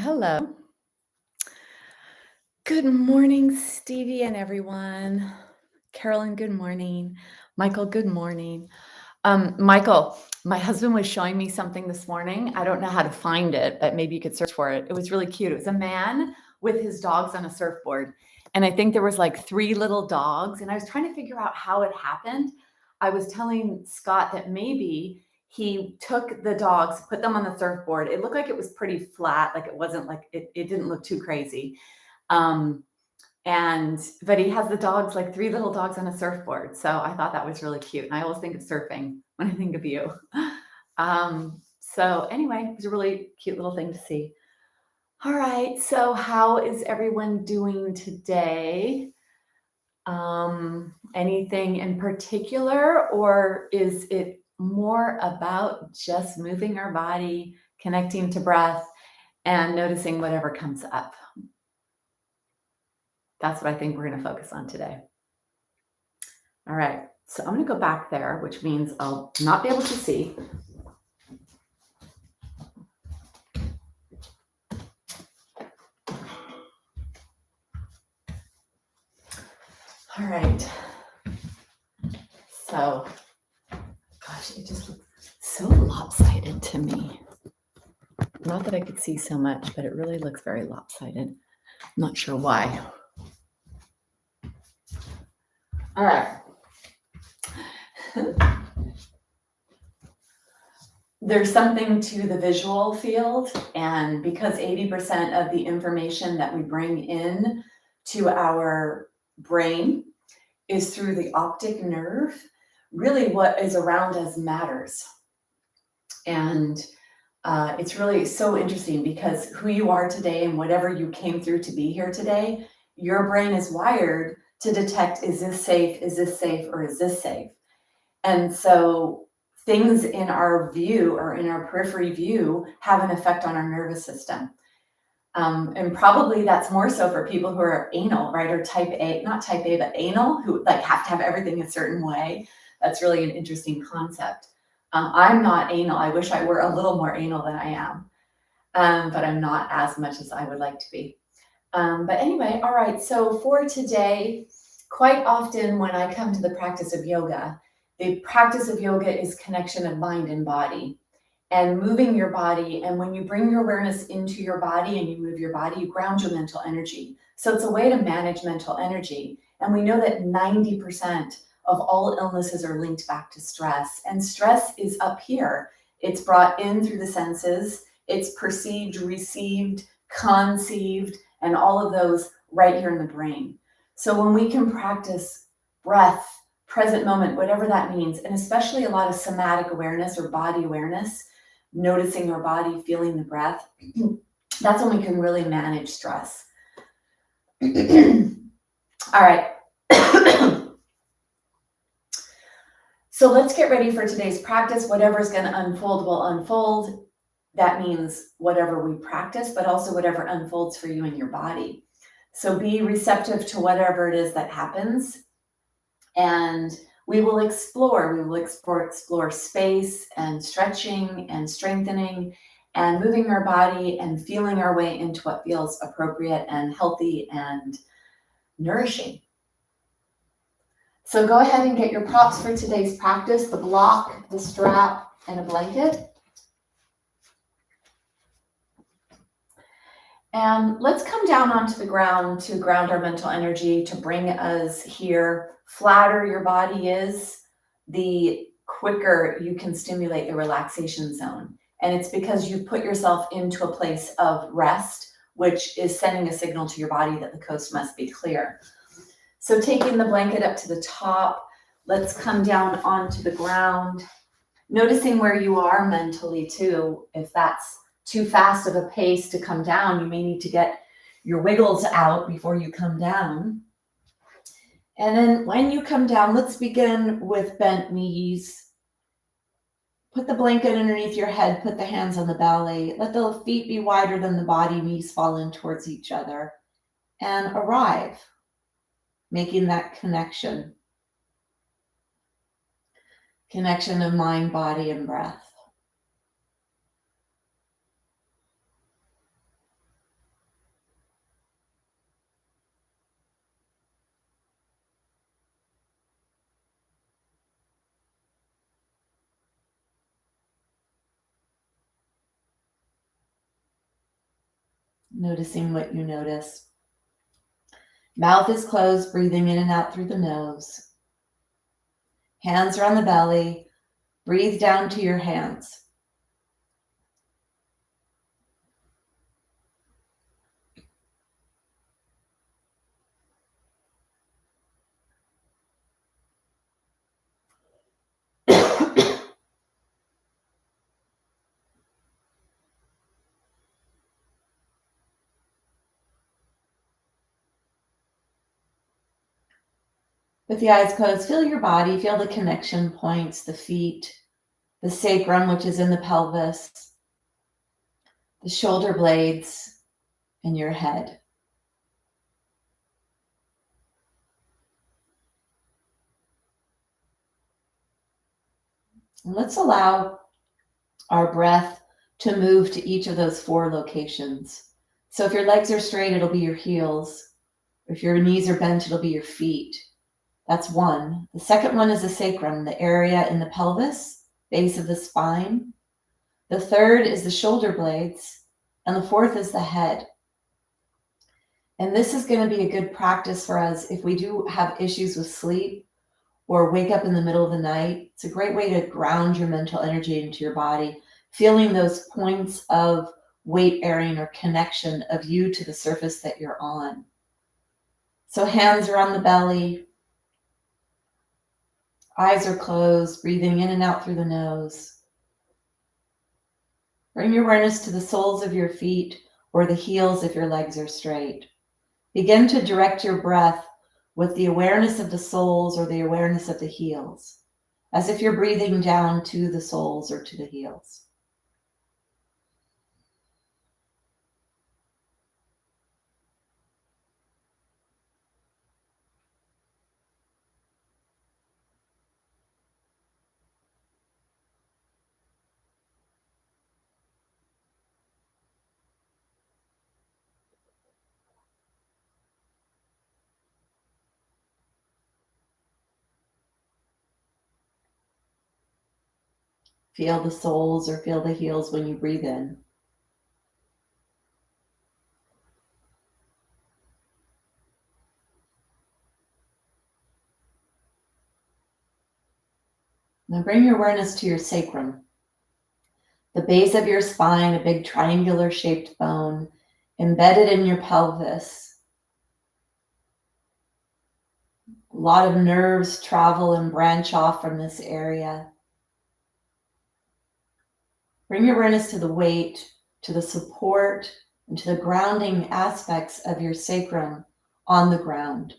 Hello. Good morning, Stevie and everyone. Carolyn, good morning. Michael, good morning. Michael, my husband was showing me something this morning. I don't know how to find it, but maybe you could search for it. It was really cute. It was a man with his dogs on a surfboard. And I think there was like three little dogs. And I was trying to figure out how it happened. I was telling Scott that maybe he took the dogs, put them on the surfboard. It looked like it was pretty flat, like it wasn't like it didn't look too crazy. Um, but he has the dogs, like three little dogs on a surfboard. So I thought that was really cute. And I always think of surfing when I think of you. So anyway, it was a really cute little thing to see. All right. So how is everyone doing today? Anything in particular, or is it more about just moving our body, connecting to breath, and noticing whatever comes up? That's what I think we're going to focus on today. All right, so I'm going to go back there, which means I'll not be able to see. All right. So, gosh, it just looks so lopsided to me. Not that I could see so much, but it really looks very lopsided. I'm not sure why. All right. There's something to the visual field, and because 80% of the information that we bring in to our brain is through the optic nerve, really what is around us matters. And it's really so interesting because who you are today and whatever you came through to be here today, your brain is wired to detect, is this safe, or is this safe? And so things in our view or in our periphery view have an effect on our nervous system. And probably that's more so for people who are anal, right? Or type A, not type A, but anal, who like have to have everything a certain way. That's really an interesting concept. I'm not anal. I wish I were a little more anal than I am, but I'm not as much as I would like to be. But anyway, all right. So for today, quite often when I come to the practice of yoga is connection of mind and body and moving your body. And when you bring your awareness into your body and you move your body, you ground your mental energy. So it's a way to manage mental energy. And we know that 90% of all illnesses are linked back to stress. And stress is up here. It's brought in through the senses. It's perceived, received, conceived, and all of those right here in the brain. So when we can practice breath, present moment, whatever that means, and especially a lot of somatic awareness or body awareness, noticing our body, feeling the breath, that's when we can really manage stress. All right. So let's get ready for today's practice. Whatever's going to unfold will unfold. That means whatever we practice, but also whatever unfolds for you in your body. So be receptive to whatever it is that happens. And we will explore space and stretching and strengthening and moving our body and feeling our way into what feels appropriate and healthy and nourishing. So go ahead and get your props for today's practice, the block, the strap, and a blanket. And let's come down onto the ground to ground our mental energy, to bring us here. Flatter your body is, the quicker you can stimulate the relaxation zone. And it's because you've put yourself into a place of rest, which is sending a signal to your body that the coast must be clear. So taking the blanket up to the top, let's come down onto the ground, noticing where you are mentally too. If that's too fast of a pace to come down, you may need to get your wiggles out before you come down. And then when you come down, let's begin with bent knees. Put the blanket underneath your head, put the hands on the belly. Let the feet be wider than the body, knees fall in towards each other. And arrive, making that connection. Connection of mind, body, and breath. noticing what you notice. Mouth is closed, breathing in and out through the nose. Hands are on the belly. Breathe down to your hands. With the eyes closed, feel your body, feel the connection points, the feet, the sacrum, which is in the pelvis, the shoulder blades, and your head. And let's allow our breath to move to each of those 4 locations. So if your legs are straight, it'll be your heels. If your knees are bent, it'll be your feet. That's one. The second one is the sacrum, the area in the pelvis, base of the spine. The third is the shoulder blades, and the fourth is the head. And this is going to be a good practice for us if we do have issues with sleep or wake up in the middle of the night. It's a great way to ground your mental energy into your body, feeling those points of weight bearing or connection of you to the surface that you're on. So hands are on the belly, eyes are closed, breathing in and out through the nose. Bring your awareness to the soles of your feet or the heels if your legs are straight. Begin to direct your breath with the awareness of the soles or the awareness of the heels, as if you're breathing down to the soles or to the heels. Feel the soles or feel the heels when you breathe in. Now bring your awareness to your sacrum, the base of your spine, a big triangular shaped bone embedded in your pelvis. A lot of nerves travel and branch off from this area. Bring your awareness to the weight, to the support, and to the grounding aspects of your sacrum on the ground.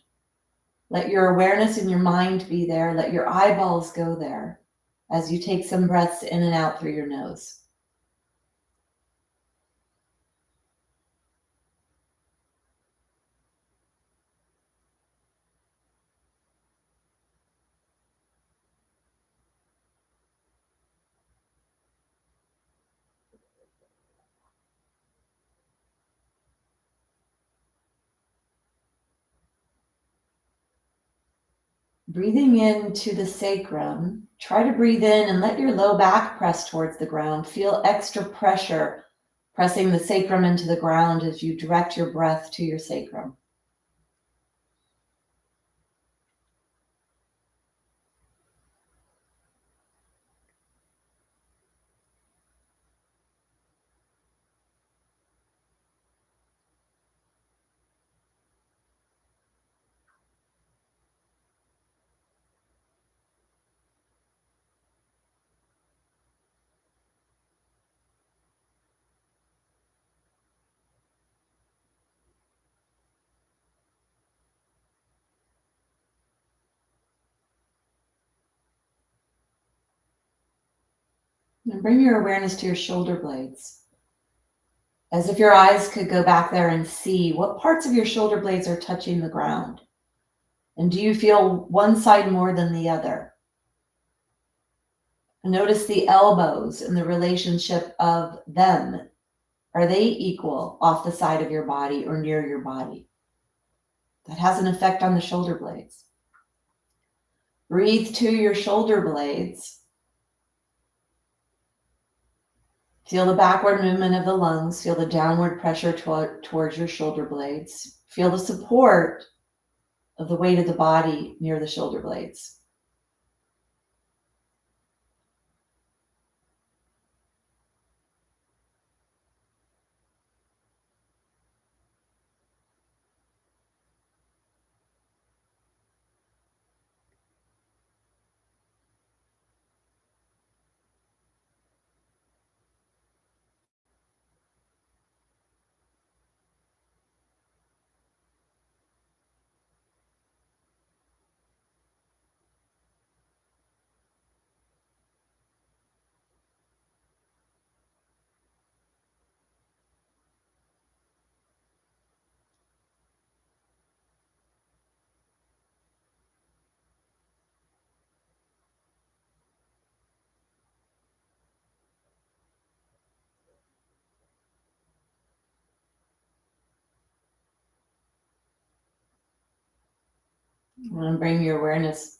Let your awareness and your mind be there. Let your eyeballs go there as you take some breaths in and out through your nose. Breathing into the sacrum, try to breathe in and let your low back press towards the ground. Feel extra pressure pressing the sacrum into the ground as you direct your breath to your sacrum. And bring your awareness to your shoulder blades, as if your eyes could go back there and see what parts of your shoulder blades are touching the ground. And do you feel one side more than the other? Notice the elbows and the relationship of them. Are they equal off the side of your body or near your body? That has an effect on the shoulder blades. Breathe to your shoulder blades. Feel the backward movement of the lungs. Feel the downward pressure towards your shoulder blades. Feel the support of the weight of the body near the shoulder blades. You want to bring your awareness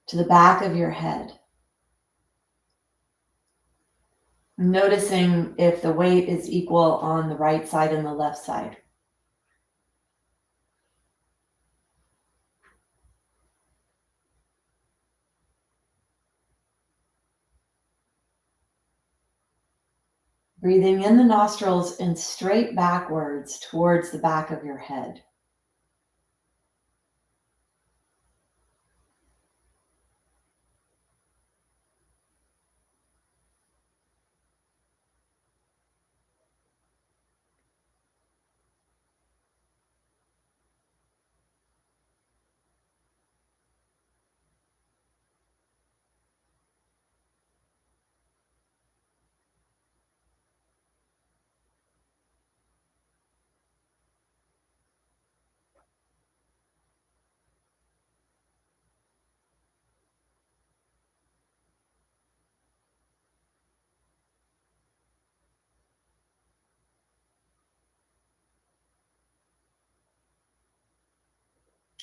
to the back of your head. Noticing if the weight is equal on the right side and the left side. Breathing in the nostrils and straight backwards towards the back of your head.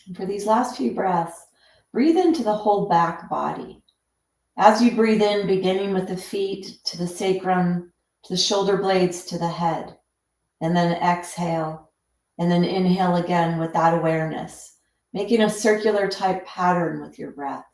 And for these last few breaths, breathe into the whole back body. As you breathe in, beginning with the feet to the sacrum, to the shoulder blades, to the head, and then exhale, and then inhale again with that awareness, making a circular type pattern with your breath.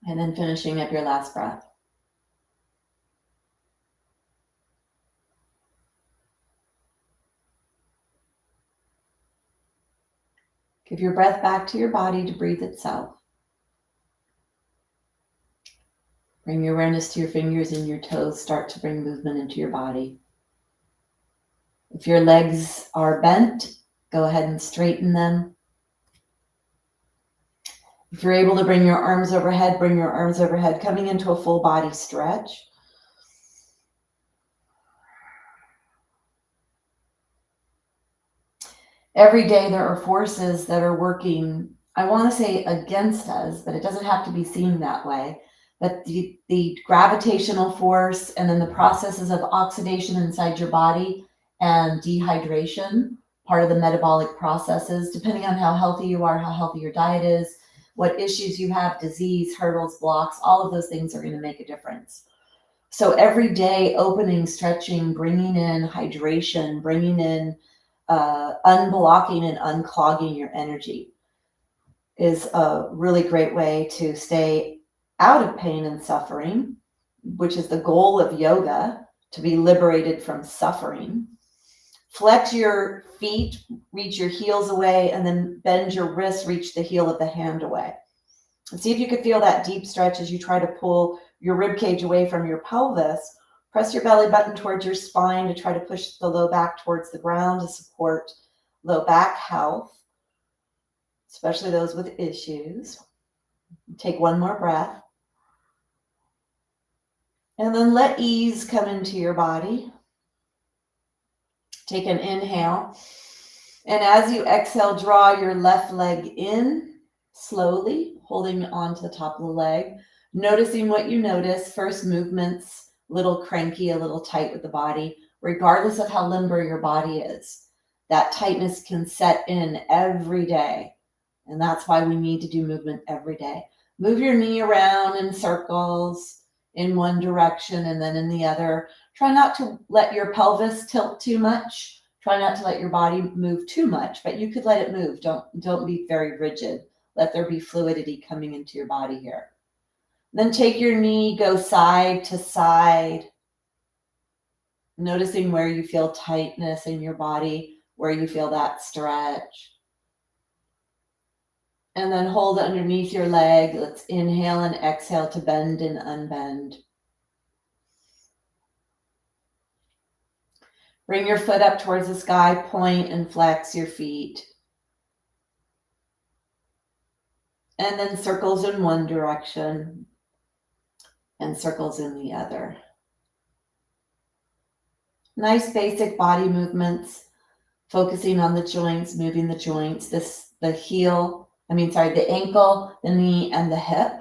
And then finishing up your last breath. Give your breath back to your body to breathe itself. Bring your awareness to your fingers and your toes. Start to bring movement into your body. If your legs are bent, go ahead and straighten them. If you're able to bring your arms overhead, bring your arms overhead, coming into a full body stretch. Every day there are forces that are working, I want to say against us, but it doesn't have to be seen that way. But the gravitational force and then the processes of oxidation inside your body and dehydration, part of the metabolic processes, depending on how healthy you are, how healthy your diet is, what issues you have, disease, hurdles, blocks, all of those things are going to make a difference. So every day, opening, stretching, bringing in hydration, bringing in unblocking and unclogging your energy is a really great way to stay out of pain and suffering, which is the goal of yoga, to be liberated from suffering. Flex your feet, reach your heels away, and then bend your wrists, reach the heel of the hand away. And see if you can feel that deep stretch as you try to pull your rib cage away from your pelvis. Press your belly button towards your spine to try to push the low back towards the ground to support low back health, especially those with issues. Take one more breath. And then let ease come into your body. Take an inhale. And as you exhale, draw your left leg in slowly, holding on to the top of the leg. Noticing what you notice. First movements, a little cranky, a little tight with the body, regardless of how limber your body is. That tightness can set in every day. And that's why we need to do movement every day. Move your knee around in circles in one direction and then in the other. Try not to let your pelvis tilt too much. Try not to let your body move too much, but you could let it move. Don't be very rigid. Let there be fluidity coming into your body here. Then take your knee, go side to side, noticing where you feel tightness in your body, where you feel that stretch. And then hold underneath your leg. Let's inhale and exhale to bend and unbend. Bring your foot up towards the sky, point and flex your feet. And then circles in one direction and circles in the other. Nice basic body movements, focusing on the joints, moving the joints, the ankle, the knee, and the hip.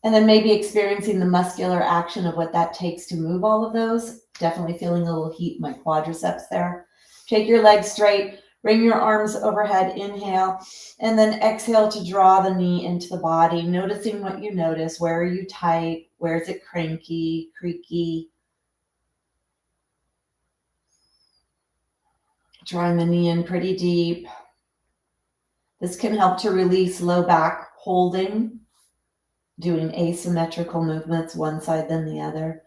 And then maybe experiencing the muscular action of what that takes to move all of those. Definitely feeling a little heat in my quadriceps there. Take your legs straight, bring your arms overhead, inhale, and then exhale to draw the knee into the body, noticing what you notice. Where are you tight? Where is it cranky, creaky? Drawing the knee in pretty deep. This can help to release low back holding, doing asymmetrical movements, one side then the other.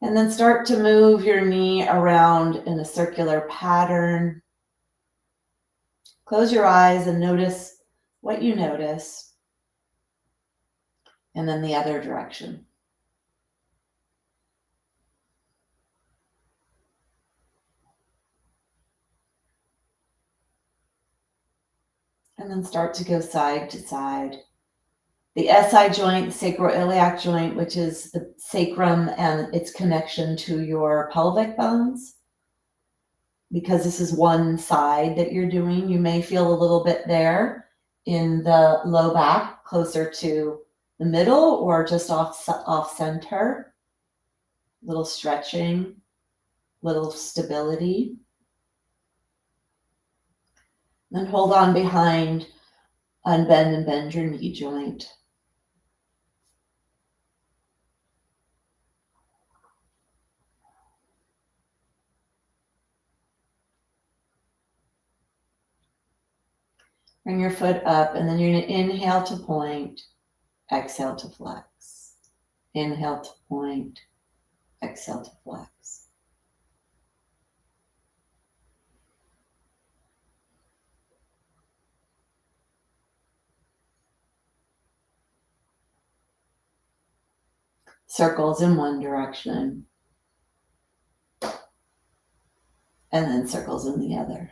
And then start to move your knee around in a circular pattern. Close your eyes and notice what you notice. And then the other direction. And then start to go side to side. The SI joint, sacroiliac joint, which is the sacrum and its connection to your pelvic bones. Because this is one side that you're doing, you may feel a little bit there in the low back, closer to the middle or just off center. Little stretching, little stability. Then hold on behind, unbend and bend your knee joint. Bring your foot up, and then you're going to inhale to point, exhale to flex. Inhale to point, exhale to flex. Circles in one direction, and then circles in the other.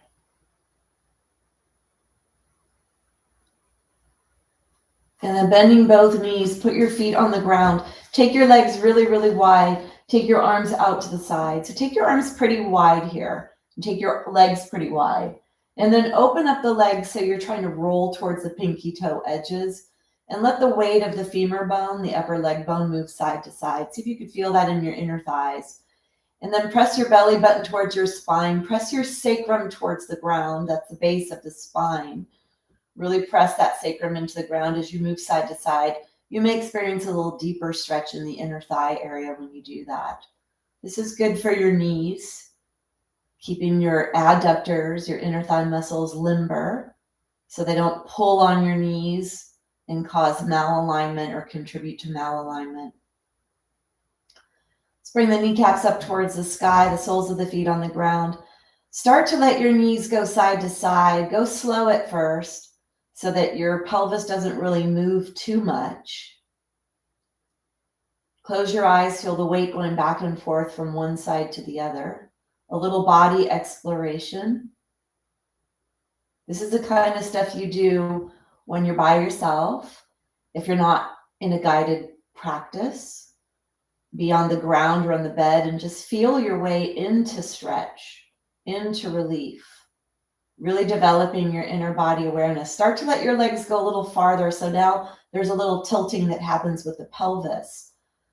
And then bending both knees, put your feet on the ground. Take your legs really, really wide. Take your arms out to the side. So take your arms pretty wide here. And take your legs pretty wide. And then open up the legs so you're trying to roll towards the pinky toe edges. And let the weight of the femur bone, the upper leg bone, move side to side. See if you could feel that in your inner thighs. And then press your belly button towards your spine. Press your sacrum towards the ground. That's the base of the spine. Really press that sacrum into the ground as you move side to side. You may experience a little deeper stretch in the inner thigh area when you do that. This is good for your knees, keeping your adductors, your inner thigh muscles limber so they don't pull on your knees and cause malalignment or contribute to malalignment. Let's bring the kneecaps up towards the sky, the soles of the feet on the ground. Start to let your knees go side to side. Go slow at first so that your pelvis doesn't really move too much. Close your eyes, feel the weight going back and forth from one side to the other. A little body exploration. This is the kind of stuff you do when you're by yourself. If you're not in a guided practice, be on the ground or on the bed and just feel your way into stretch, into relief. Really developing your inner body awareness. Start to let your legs go a little farther. So now there's a little tilting that happens with the pelvis.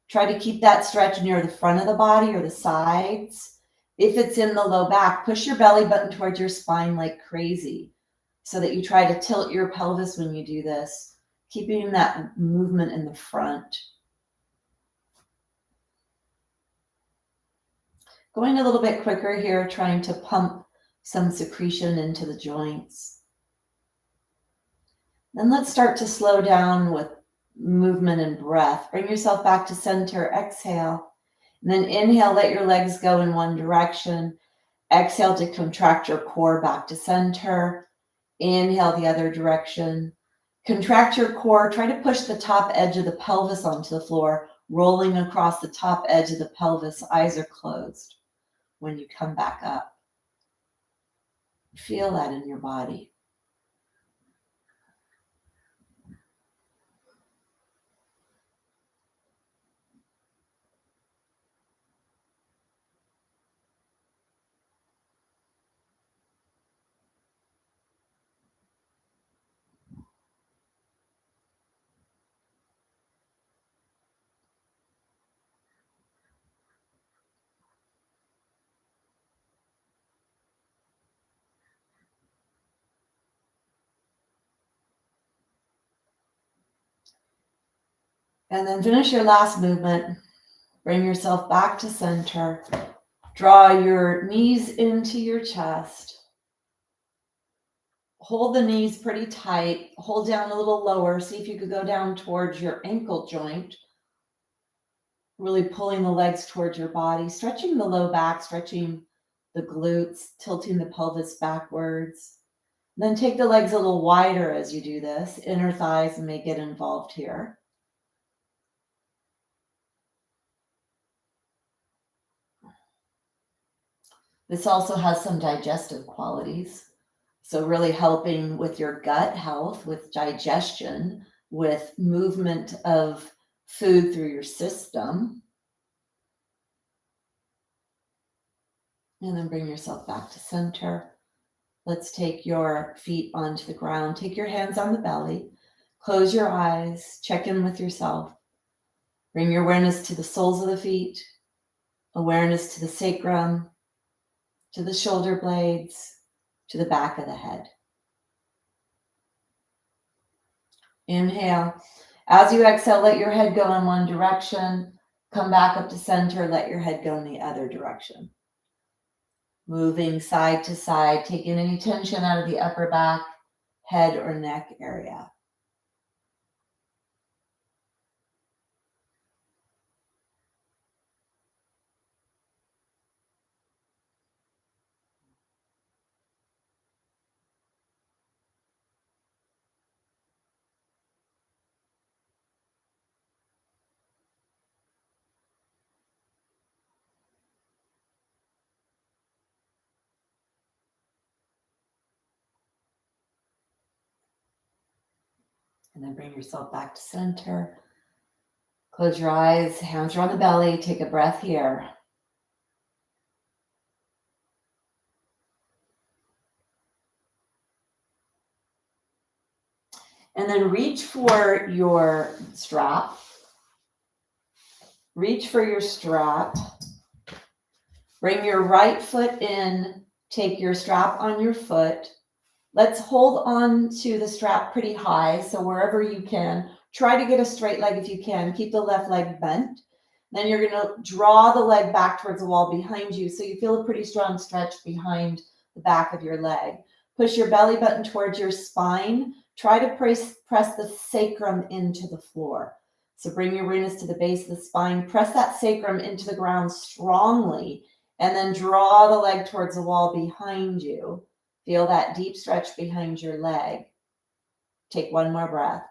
Try to keep that stretch near the front of the body or the sides. If it's in the low back, push your belly button towards your spine like crazy so that you try to tilt your pelvis when you do this, keeping that movement in the front. Going a little bit quicker here, trying to pump some secretion into the joints. Then let's start to slow down with movement and breath. Bring yourself back to center, exhale. And then inhale, let your legs go in one direction. Exhale to contract your core back to center. Inhale the other direction. Contract your core. Try to push the top edge of the pelvis onto the floor, rolling across the top edge of the pelvis. Eyes are closed when you come back up. Feel that in your body. And then finish your last movement. Bring yourself back to center. Draw your knees into your chest. Hold the knees pretty tight. Hold down a little lower. See if you could go down towards your ankle joint. Really pulling the legs towards your body. Stretching the low back, stretching the glutes, tilting the pelvis backwards. Then take the legs a little wider as you do this. Inner thighs may get involved here. This also has some digestive qualities. So really helping with your gut health, with digestion, with movement of food through your system. And then bring yourself back to center. Let's take your feet onto the ground. Take your hands on the belly. Close your eyes. Check in with yourself. Bring your awareness to the soles of the feet, awareness to the sacrum, to the shoulder blades, to the back of the head. Inhale. As you exhale, let your head go in one direction. Come back up to center. Let your head go in the other direction. Moving side to side, taking any tension out of the upper back, head or neck area. And then bring yourself back to center. Close your eyes, hands are on the belly. Take a breath here. And then reach for your strap. Reach for your strap. Bring your right foot in. Take your strap on your foot. Let's hold on to the strap pretty high. So wherever you can, try to get a straight leg if you can. Keep the left leg bent. Then you're going to draw the leg back towards the wall behind you. So you feel a pretty strong stretch behind the back of your leg. Push your belly button towards your spine. try to press the sacrum into the floor. So bring your awareness to the base of the spine, press that sacrum into the ground strongly, and then draw the leg towards the wall behind you. Feel that deep stretch behind your leg. Take one more breath.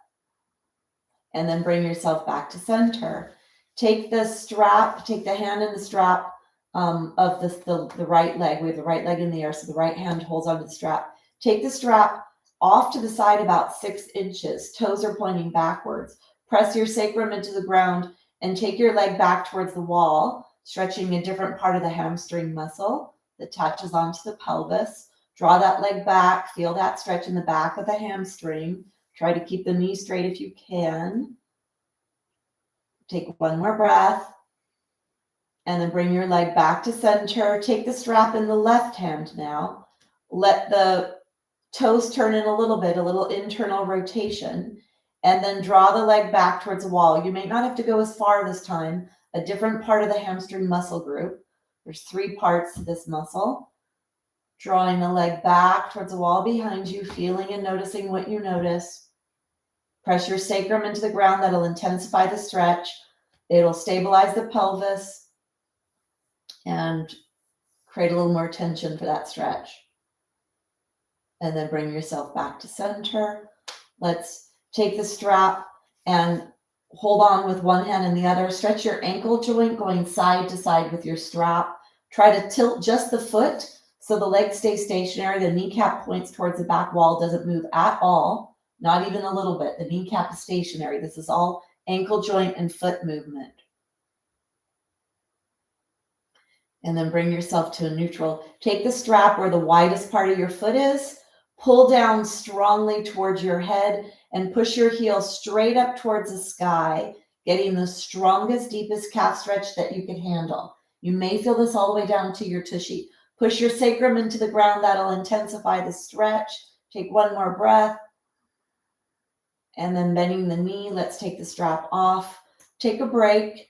And then bring yourself back to center. Take the strap, take the hand in the strap of the right leg. We have the right leg in the air, so the right hand holds onto the strap. Take the strap off to the side about 6 inches. Toes are pointing backwards. Press your sacrum into the ground and take your leg back towards the wall, stretching a different part of the hamstring muscle that touches onto the pelvis. Draw that leg back. Feel that stretch in the back of the hamstring. Try to keep the knee straight if you can. Take one more breath. And then bring your leg back to center. Take the strap in the left hand now. Let the toes turn in a little internal rotation. And then draw the leg back towards the wall. You may not have to go as far this time. A different part of the hamstring muscle group. There's 3 parts to this muscle. Drawing the leg back towards the wall behind you, feeling and noticing what you notice. Press your sacrum into the ground. That'll intensify the stretch. It'll stabilize the pelvis and create a little more tension for that stretch. And then bring yourself back to center. Let's take the strap and hold on with one hand and the other. Stretch your ankle joint going side to side with your strap. Try to tilt just the foot so the leg stays stationary. The kneecap points towards the back wall, doesn't move at all. Not even a little bit. The kneecap is stationary. This is all ankle joint and foot movement. And then bring yourself to a neutral. Take the strap where the widest part of your foot is. Pull down strongly towards your head and push your heel straight up towards the sky, getting the strongest, deepest calf stretch that you can handle. You may feel this all the way down to your tushy. Push your sacrum into the ground. That'll intensify the stretch. Take one more breath. And then bending the knee, let's take the strap off. Take a break.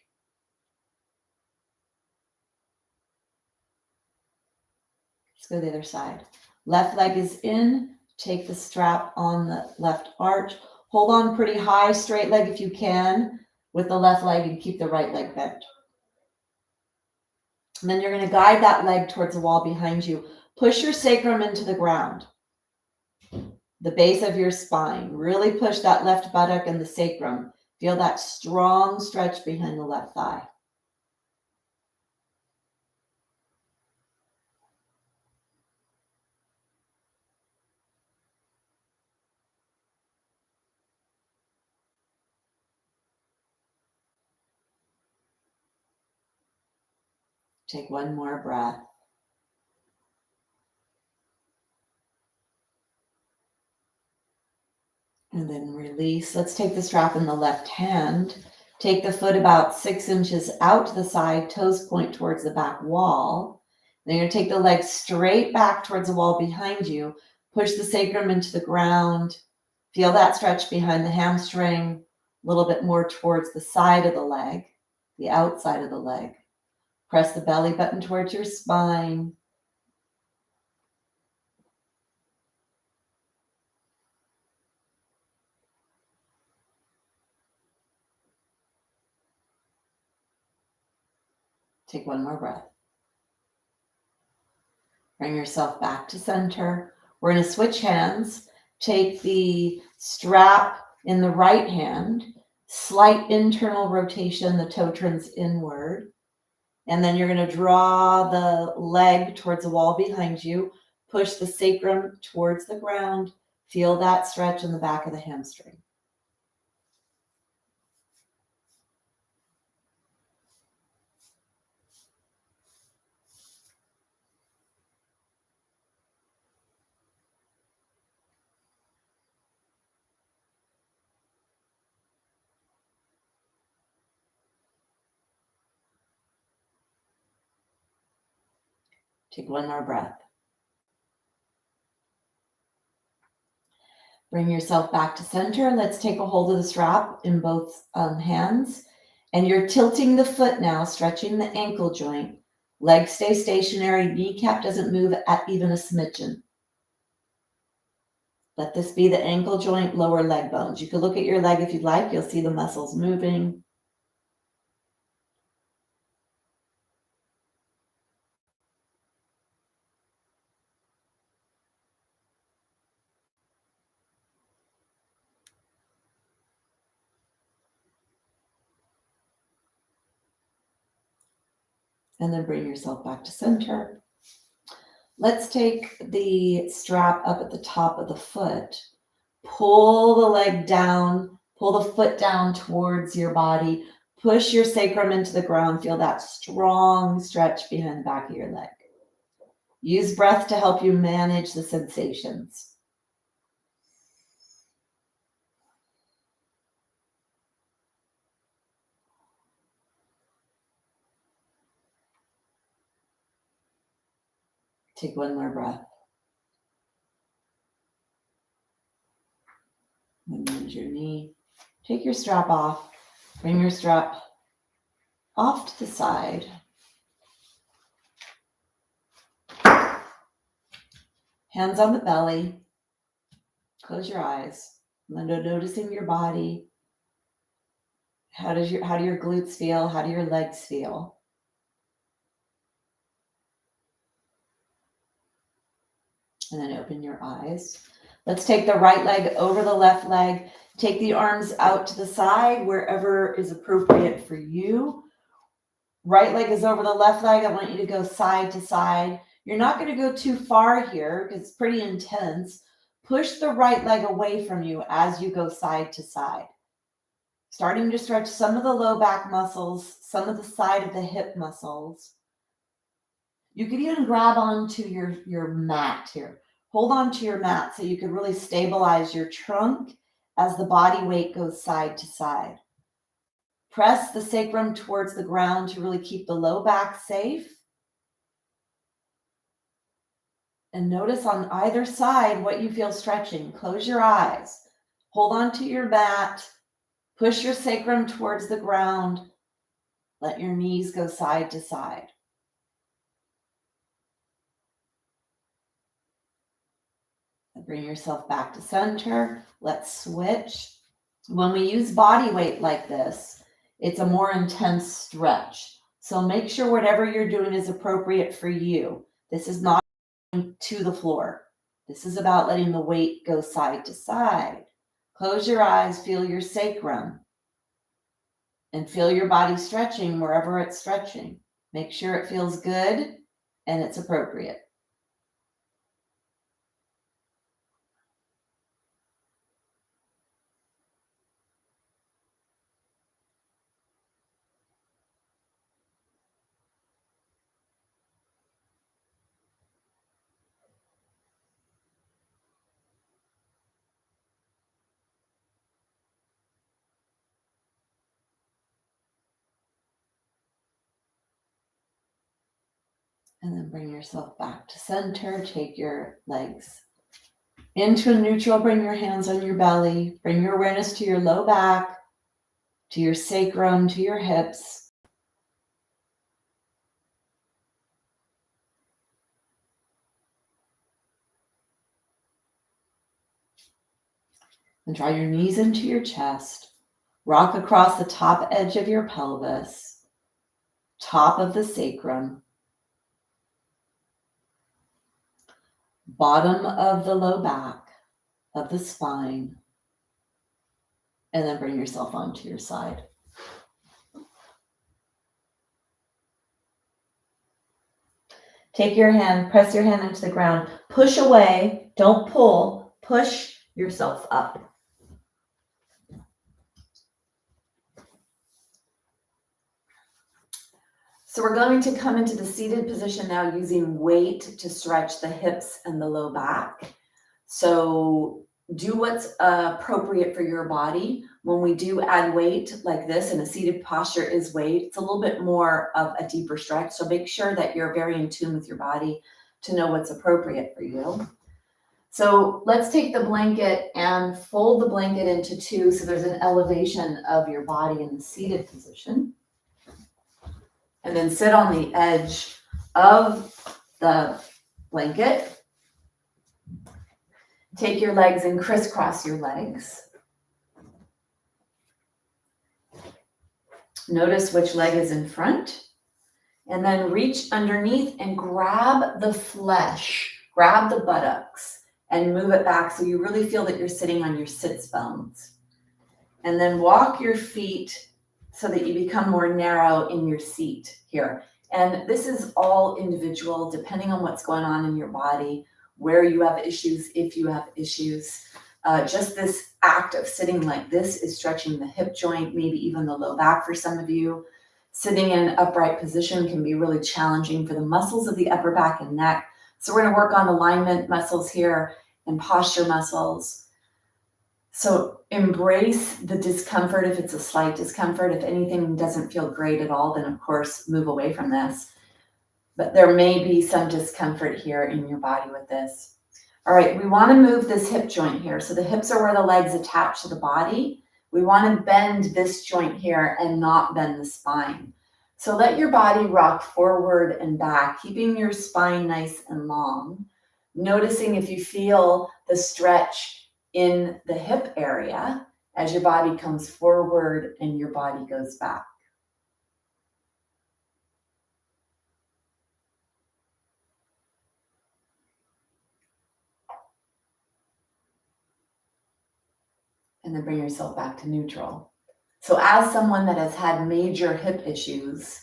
Let's go to the other side. Left leg is in. Take the strap on the left arch. Hold on pretty high, straight leg if you can, with the left leg, and keep the right leg bent. And then you're going to guide that leg towards the wall behind you. Push your sacrum into the ground. The base of your spine. Really push that left buttock and the sacrum. Feel that strong stretch behind the left thigh. Take one more breath. And then release. Let's take the strap in the left hand. Take the foot about 6 inches out to the side. Toes point towards the back wall. Then you're going to take the leg straight back towards the wall behind you. Push the sacrum into the ground. Feel that stretch behind the hamstring. A little bit more towards the side of the leg, the outside of the leg. Press the belly button towards your spine. Take one more breath. Bring yourself back to center. We're going to switch hands. Take the strap in the right hand. Slight internal rotation. The toe turns inward. And then you're going to draw the leg towards the wall behind you. Push the sacrum towards the ground. Feel that stretch in the back of the hamstring. Take one more breath. Bring yourself back to center. Let's take a hold of the strap in both hands. And you're tilting the foot now, stretching the ankle joint. Leg stays stationary. Kneecap doesn't move at even a smidgen. Let this be the ankle joint, lower leg bones. You can look at your leg if you'd like. You'll see the muscles moving. And then bring yourself back to center. Let's take the strap up at the top of the foot. Pull the leg down, pull the foot down towards your body. Push your sacrum into the ground. Feel that strong stretch behind the back of your leg. Use breath to help you manage the sensations. Take one more breath. Then bend your knee. Take your strap off. Bring your strap off to the side. Hands on the belly. Close your eyes. Noticing your body. How do your glutes feel? How do your legs feel? And then open your eyes. Let's take the right leg over the left leg. Take the arms out to the side, wherever is appropriate for you. Right leg is over the left leg. I want you to go side to side. You're not going to go too far here because it's pretty intense. Push the right leg away from you as you go side to side. Starting to stretch some of the low back muscles, some of the side of the hip muscles. You could even grab onto your mat here. Hold on to your mat so you can really stabilize your trunk as the body weight goes side to side. Press the sacrum towards the ground to really keep the low back safe. And notice on either side what you feel stretching. Close your eyes. Hold on to your mat. Push your sacrum towards the ground. Let your knees go side to side. Bring yourself back to center. Let's switch. When we use body weight like this, it's a more intense stretch. So make sure whatever you're doing is appropriate for you. This is not to the floor. This is about letting the weight go side to side. Close your eyes, feel your sacrum, and feel your body stretching wherever it's stretching. Make sure it feels good and it's appropriate. And then bring yourself back to center. Take your legs into a neutral. Bring your hands on your belly. Bring your awareness to your low back, to your sacrum, to your hips. And draw your knees into your chest. Rock across the top edge of your pelvis, top of the sacrum, bottom of the low back of the spine, and then bring yourself onto your side. Take your hand, press your hand into the ground, push away, don't pull, push yourself up. So we're going to come into the seated position now using weight to stretch the hips and the low back. So do what's appropriate for your body. When we do add weight like this, and a seated posture is weight, it's a little bit more of a deeper stretch. So make sure that you're very in tune with your body to know what's appropriate for you. So let's take the blanket and fold the blanket into two so there's an elevation of your body in the seated position. And then sit on the edge of the blanket. Take your legs and crisscross your legs. Notice which leg is in front. And then reach underneath and grab the flesh, grab the buttocks and move it back so you really feel that you're sitting on your sits bones. And then walk your feet so that you become more narrow in your seat here. And this is all individual, depending on what's going on in your body, where you have issues, if you have issues. Just this act of sitting like this is stretching the hip joint, maybe even the low back for some of you. Sitting in an upright position can be really challenging for the muscles of the upper back and neck. So we're going to work on alignment muscles here and posture muscles. So embrace the discomfort if it's a slight discomfort. If anything doesn't feel great at all, then of course move away from this. But there may be some discomfort here in your body with this. All right, we want to move this hip joint here. So the hips are where the legs attach to the body. We want to bend this joint here and not bend the spine. So let your body rock forward and back, keeping your spine nice and long. Noticing if you feel the stretch in the hip area as your body comes forward and your body goes back. And then bring yourself back to neutral. So as someone that has had major hip issues,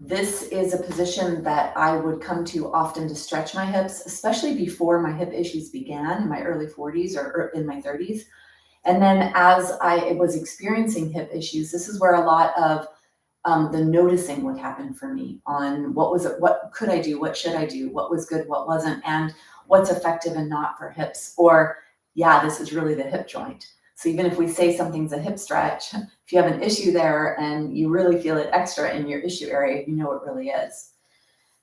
this is a position that I would come to often to stretch my hips, especially before my hip issues began in my early 40s or in my 30s. And then as I was experiencing hip issues, this is where a lot of the noticing would happen for me on what could I do, what should I do, what was good, what wasn't, and what's effective and not for hips. Or, yeah, this is really the hip joint. So even if we say something's a hip stretch, if you have an issue there and you really feel it extra in your issue area, you know it really is.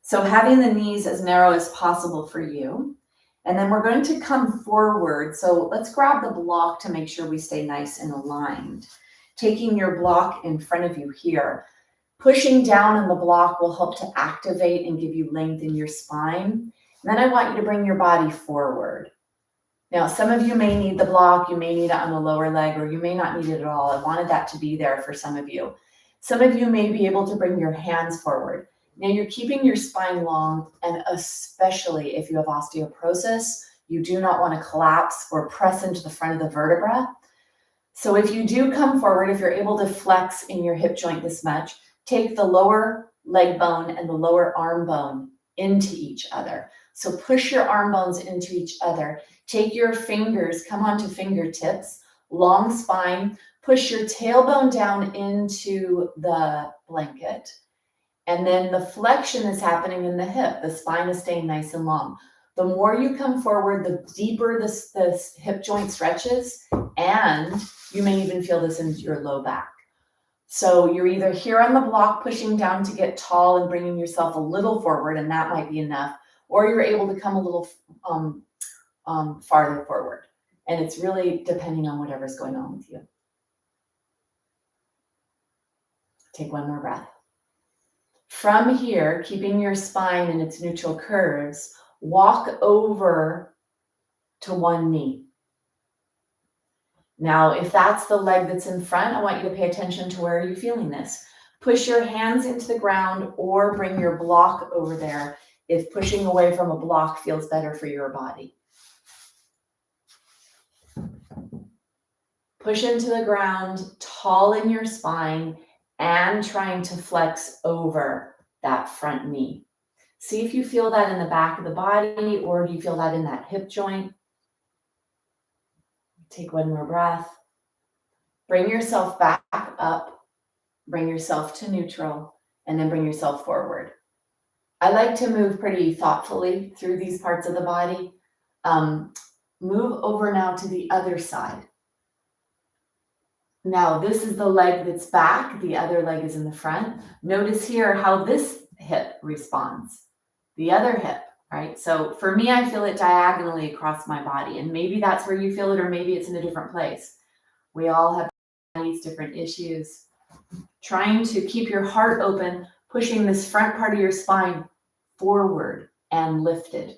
So having the knees as narrow as possible for you. And then we're going to come forward. So let's grab the block to make sure we stay nice and aligned. Taking your block in front of you here. Pushing down on the block will help to activate and give you length in your spine. And then I want you to bring your body forward. Now, some of you may need the block, you may need it on the lower leg, or you may not need it at all. I wanted that to be there for some of you. Some of you may be able to bring your hands forward. Now, you're keeping your spine long, and especially if you have osteoporosis, you do not want to collapse or press into the front of the vertebra. So if you do come forward, if you're able to flex in your hip joint this much, take the lower leg bone and the lower arm bone into each other. So push your arm bones into each other. Take your fingers, come onto fingertips, long spine, push your tailbone down into the blanket. And then the flexion is happening in the hip. The spine is staying nice and long. The more you come forward, the deeper this hip joint stretches, and you may even feel this in your low back. So you're either here on the block pushing down to get tall and bringing yourself a little forward, and that might be enough, or you're able to come a little farther forward. And it's really depending on whatever's going on with you. Take one more breath. From here, keeping your spine in its neutral curves, walk over to one knee. Now, if that's the leg that's in front, I want you to pay attention to where you're feeling this. Push your hands into the ground or bring your block over there if pushing away from a block feels better for your body. Push into the ground, tall in your spine, and trying to flex over that front knee. See if you feel that in the back of the body, or do you feel that in that hip joint? Take one more breath. Bring yourself back up. Bring yourself to neutral, and then bring yourself forward. I like to move pretty thoughtfully through these parts of the body. Move over now to the other side. Now, this is the leg that's back. The other leg is in the front. Notice here how this hip responds. The other hip, right? So for me, I feel it diagonally across my body. And maybe that's where you feel it, or maybe it's in a different place. We all have these different issues. Trying to keep your heart open, pushing this front part of your spine forward and lifted.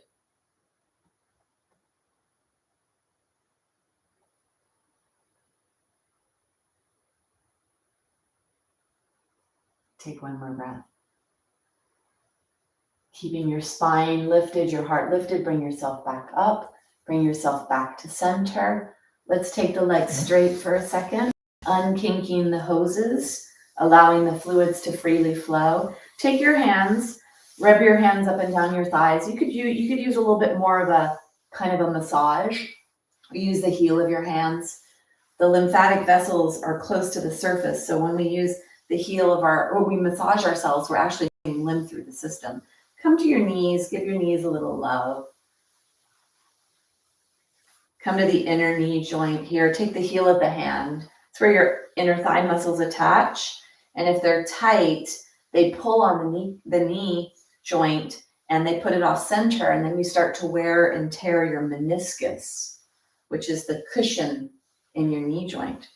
Take one more breath. Keeping your spine lifted, your heart lifted, bring yourself back up, bring yourself back to center. Let's take the legs straight for a second, unkinking the hoses, allowing the fluids to freely flow. Take your hands, rub your hands up and down your thighs. You could use a little bit more of a kind of a massage. Use the heel of your hands. The lymphatic vessels are close to the surface, so when we use the heel of or we massage ourselves, we're actually getting lymph through the system. Come to your knees, give your knees a little love. Come to the inner knee joint here. Take the heel of the hand. It's where your inner thigh muscles attach. And if they're tight, they pull on the knee joint and they put it off center. And then you start to wear and tear your meniscus, which is the cushion in your knee joint.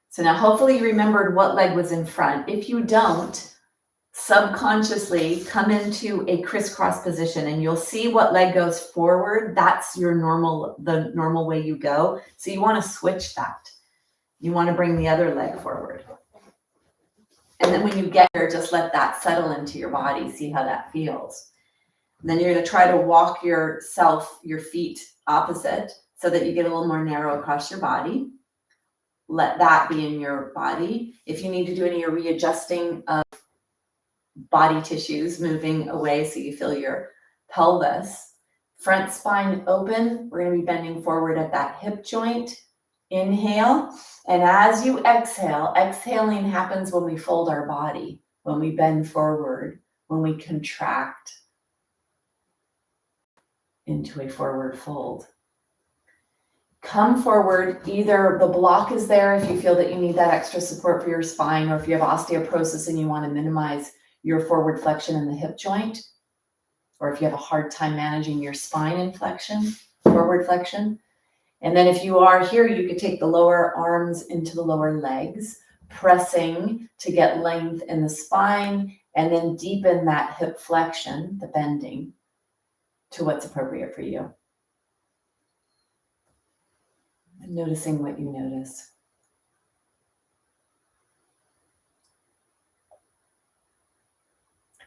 So now hopefully you remembered what leg was in front. If you don't, subconsciously come into a crisscross position and you'll see what leg goes forward. That's the normal way you go. So you want to switch that. You want to bring the other leg forward. And then when you get here, just let that settle into your body. See how that feels. And then you're going to try to walk your feet opposite so that you get a little more narrow across your body. Let that be in your body. If you need to do any readjusting of body tissues, moving away so you feel your pelvis. Front spine open. We're going to be bending forward at that hip joint. Inhale. And as you exhale, exhaling happens when we fold our body, when we bend forward, when we contract into a forward fold. Come forward. Either the block is there if you feel that you need that extra support for your spine, or if you have osteoporosis and you want to minimize your forward flexion in the hip joint, or if you have a hard time managing your spine inflection, forward flexion. And then if you are here, you could take the lower arms into the lower legs, pressing to get length in the spine, and then deepen that hip flexion, the bending, to what's appropriate for you. And noticing what you notice.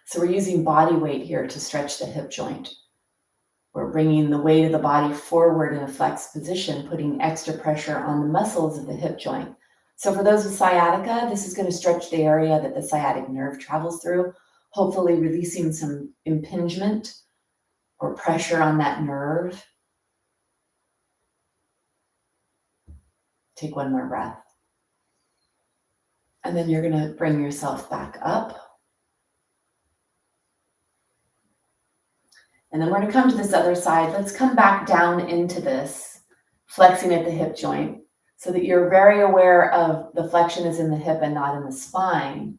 So we're using body weight here to stretch the hip joint. We're bringing the weight of the body forward in a flexed position, putting extra pressure on the muscles of the hip joint. So for those with sciatica, this is going to stretch the area that the sciatic nerve travels through, hopefully releasing some impingement or pressure on that nerve. Take one more breath. And then you're going to bring yourself back up. And then we're going to come to this other side. Let's come back down into this, flexing at the hip joint, so that you're very aware of the flexion is in the hip and not in the spine.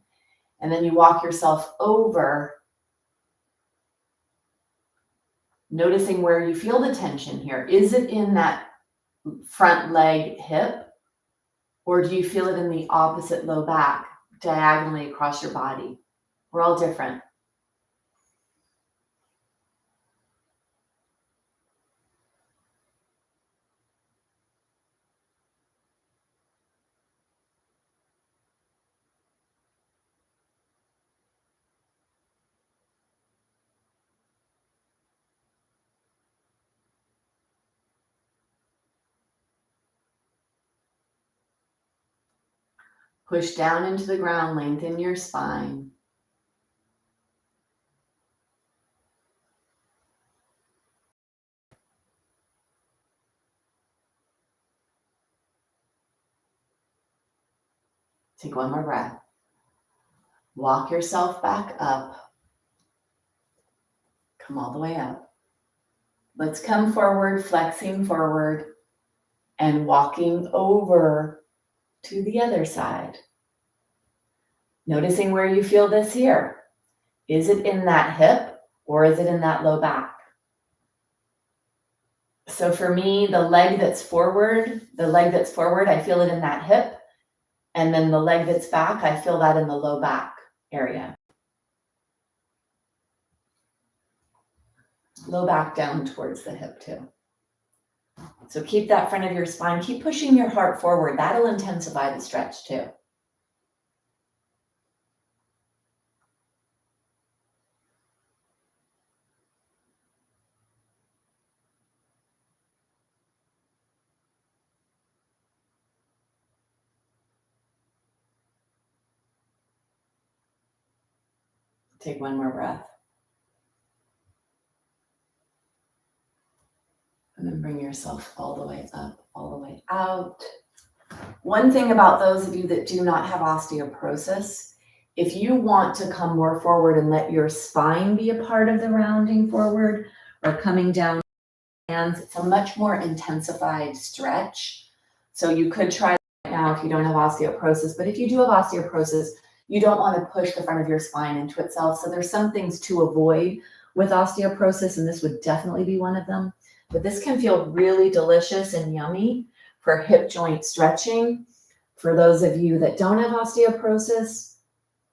And then you walk yourself over, noticing where you feel the tension here. Is it in that front leg hip, or do you feel it in the opposite low back, diagonally across your body? We're all different. Push down into the ground, lengthen your spine. Take one more breath. Walk yourself back up. Come all the way up. Let's come forward, flexing forward and walking over to the other side. Noticing where you feel this here. Is it in that hip or is it in that low back? So for me, the leg that's forward, I feel it in that hip. And then the leg that's back, I feel that in the low back area. Low back down towards the hip too. So keep that front of your spine. Keep pushing your heart forward. That'll intensify the stretch too. Take one more breath. And then bring yourself all the way up, all the way out. One thing about those of you that do not have osteoporosis, if you want to come more forward and let your spine be a part of the rounding forward or coming down hands, it's a much more intensified stretch. So you could try right now if you don't have osteoporosis, but if you do have osteoporosis, you don't want to push the front of your spine into itself. So there's some things to avoid with osteoporosis, and this would definitely be one of them. But this can feel really delicious and yummy for hip joint stretching. For those of you that don't have osteoporosis,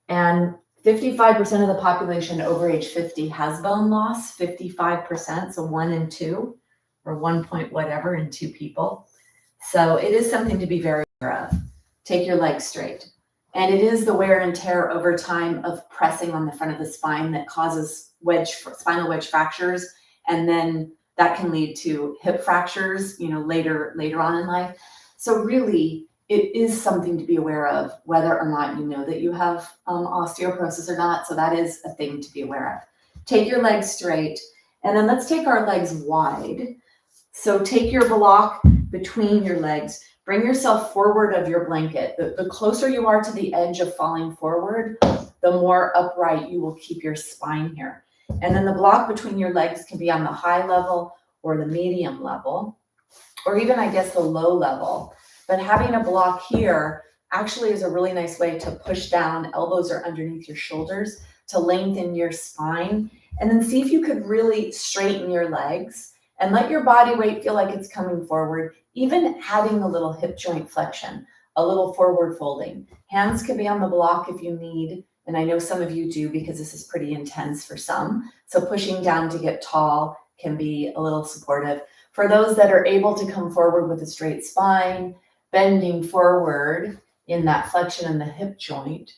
and 55% of the population over age 50 has bone loss, 55%, so 1 in 2, or 1 point whatever in 2 people. So it is something to be very aware of. Take your legs straight. And it is the wear and tear over time of pressing on the front of the spine that causes spinal wedge fractures, and then that can lead to hip fractures, later on in life. So really, it is something to be aware of, whether or not you know that you have osteoporosis or not. So that is a thing to be aware of. Take your legs straight, and then let's take our legs wide. So take your block between your legs. Bring yourself forward of your blanket. The closer you are to the edge of falling forward, the more upright you will keep your spine here. And then the block between your legs can be on the high level or the medium level, or even, I guess, the low level. But having a block here actually is a really nice way to push down. Elbows are underneath your shoulders to lengthen your spine. And then see if you could really straighten your legs and let your body weight feel like it's coming forward, even having a little hip joint flexion, a little forward folding. Hands can be on the block if you need, and I know some of you do because this is pretty intense for some. So pushing down to get tall can be a little supportive. For those that are able to come forward with a straight spine, bending forward in that flexion in the hip joint.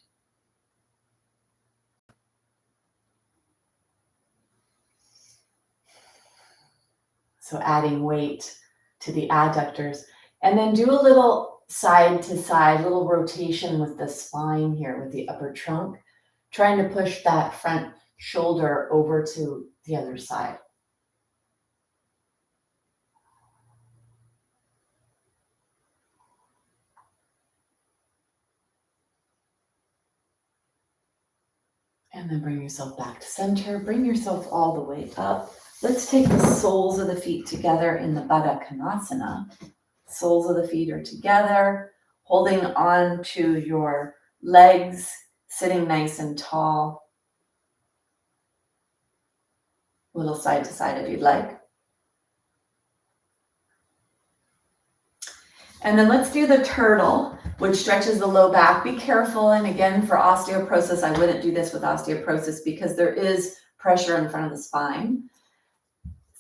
So adding weight to the adductors, and then do a little side to side, little rotation with the spine here, with the upper trunk, trying to push that front shoulder over to the other side. And then bring yourself back to center. Bring yourself all the way up. Let's take the soles of the feet together in the Baddha Konasana. Soles of the feet are together, holding on to your legs, sitting nice and tall. A little side to side if you'd like. And then let's do the turtle, which stretches the low back. Be careful. And again, for osteoporosis, I wouldn't do this with osteoporosis because there is pressure in front of the spine.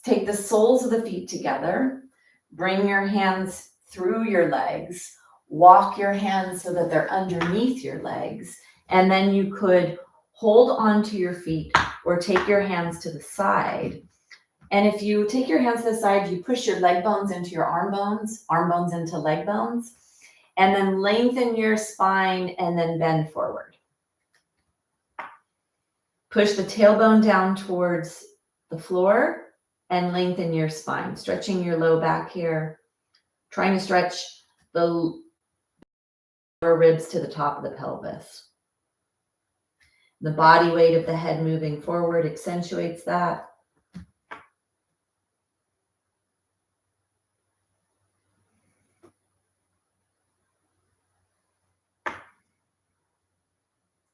Take the soles of the feet together. Bring your hands through your legs. Walk your hands so that they're underneath your legs. And then you could hold onto your feet or take your hands to the side. And if you take your hands to the side, you push your leg bones into your arm bones into leg bones, and then lengthen your spine and then bend forward. Push the tailbone down towards the floor and lengthen your spine, stretching your low back here, trying to stretch the lower ribs to the top of the pelvis. The body weight of the head moving forward accentuates that.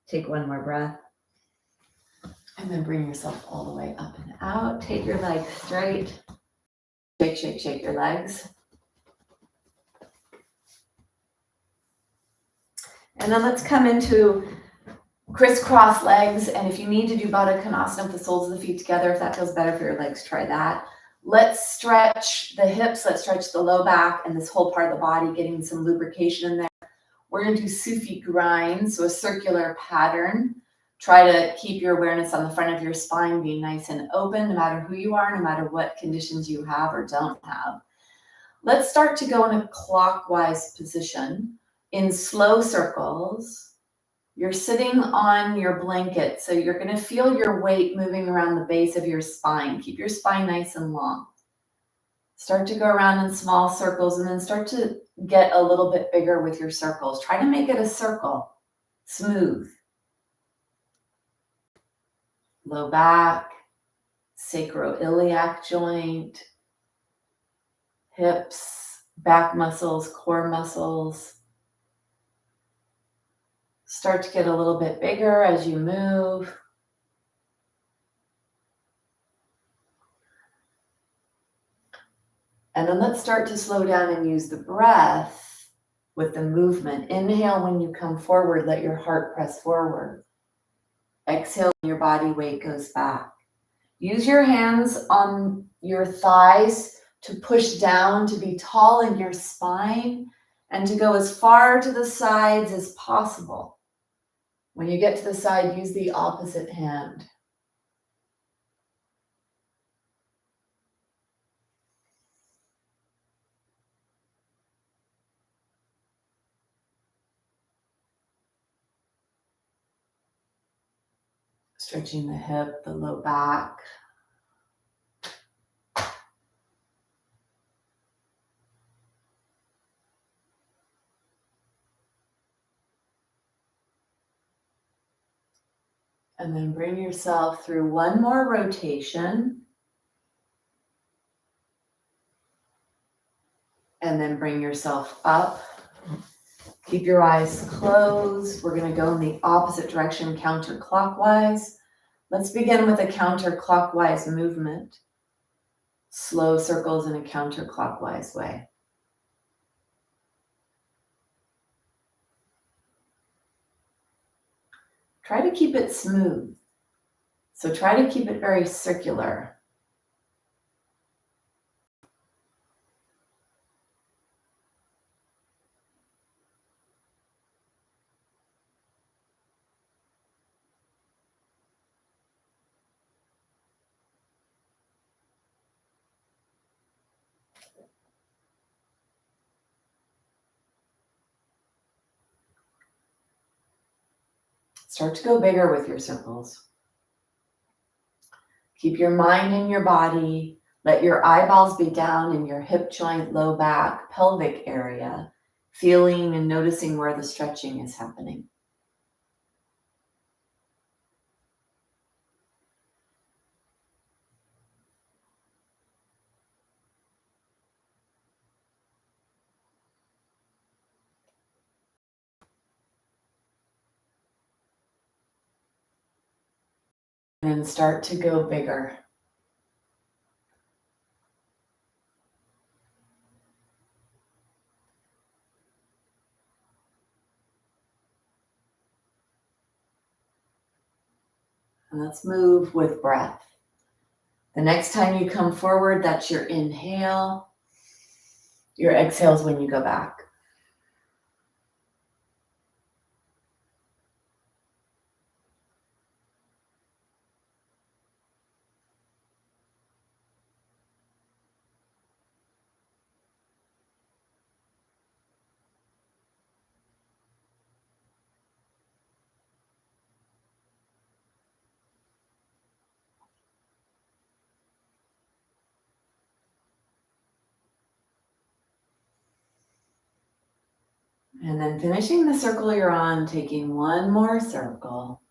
Take one more breath. And then bring yourself all the way up and out. Take your legs straight. Shake, shake, shake your legs. And then let's come into crisscross legs. And if you need to do Baddha Konasana with the soles of the feet together, if that feels better for your legs, try that. Let's stretch the hips. Let's stretch the low back and this whole part of the body, getting some lubrication in there. We're going to do Sufi grind, so a circular pattern. Try to keep your awareness on the front of your spine, being nice and open, no matter who you are, no matter what conditions you have or don't have. Let's start to go in a clockwise position in slow circles, You're sitting on your blanket, so you're going to feel your weight moving around the base of your spine. Keep your spine nice and long. Start to go around in small circles and then start to get a little bit bigger with your circles. Try to make it a circle, smooth. Low back, sacroiliac joint, hips, back muscles, core muscles. Start to get a little bit bigger as you move. And then let's start to slow down and use the breath with the movement. Inhale when you come forward, let your heart press forward. Exhale when your body weight goes back. Use your hands on your thighs to push down, to be tall in your spine, and to go as far to the sides as possible. When you get to the side, use the opposite hand. Stretching the hip, the low back. And then bring yourself through one more rotation. And then bring yourself up. Keep your eyes closed. We're going to go in the opposite direction, counterclockwise. Let's begin with a counterclockwise movement. Slow circles in a counterclockwise way. Try to keep it smooth. So try to keep it very circular. Start to go bigger with your circles. Keep your mind in your body. Let your eyeballs be down in your hip joint, low back, pelvic area, feeling and noticing where the stretching is happening. And start to go bigger. And let's move with breath. The next time you come forward, that's your inhale. Your exhale is when you go back. And then finishing the circle you're on, taking one more circle.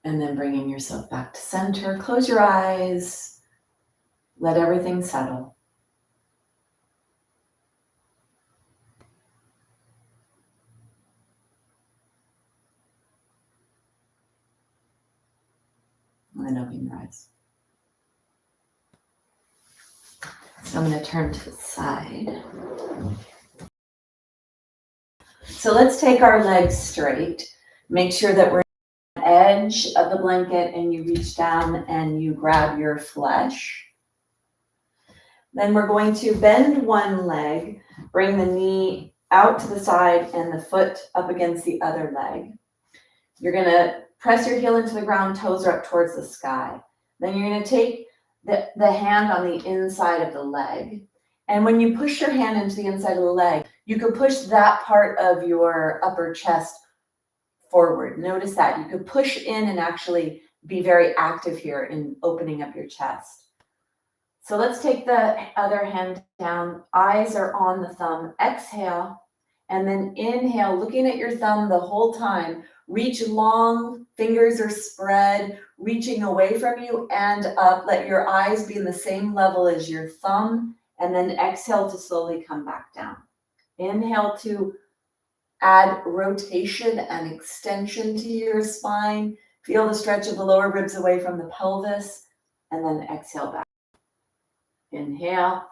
And then bringing yourself back to center. Close your eyes. Let everything settle. And then open your eyes. So I'm going to turn to the side. So let's take our legs straight. Make sure that we're on the edge of the blanket and you reach down and you grab your flesh. Then we're going to bend one leg, bring the knee out to the side and the foot up against the other leg. You're going to press your heel into the ground, toes are up towards the sky. Then you're going to take the hand on the inside of the leg And when you push your hand into the inside of the leg, you could push that part of your upper chest forward. Notice that. You could push in and actually be very active here in opening up your chest. So let's take the other hand down. Eyes are on the thumb. Exhale. And then inhale, looking at your thumb the whole time. Reach long, fingers are spread, reaching away from you and up. Let your eyes be in the same level as your thumb. And then exhale to slowly come back down. Inhale to add rotation and extension to your spine. Feel the stretch of the lower ribs away from the pelvis. And then exhale back. Inhale.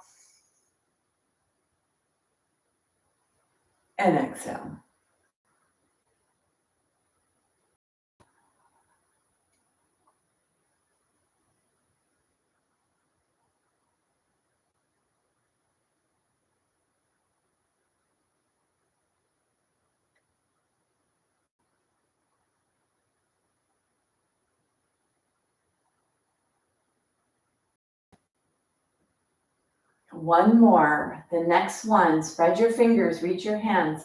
And exhale. One more. The next one, spread your fingers, reach your hands.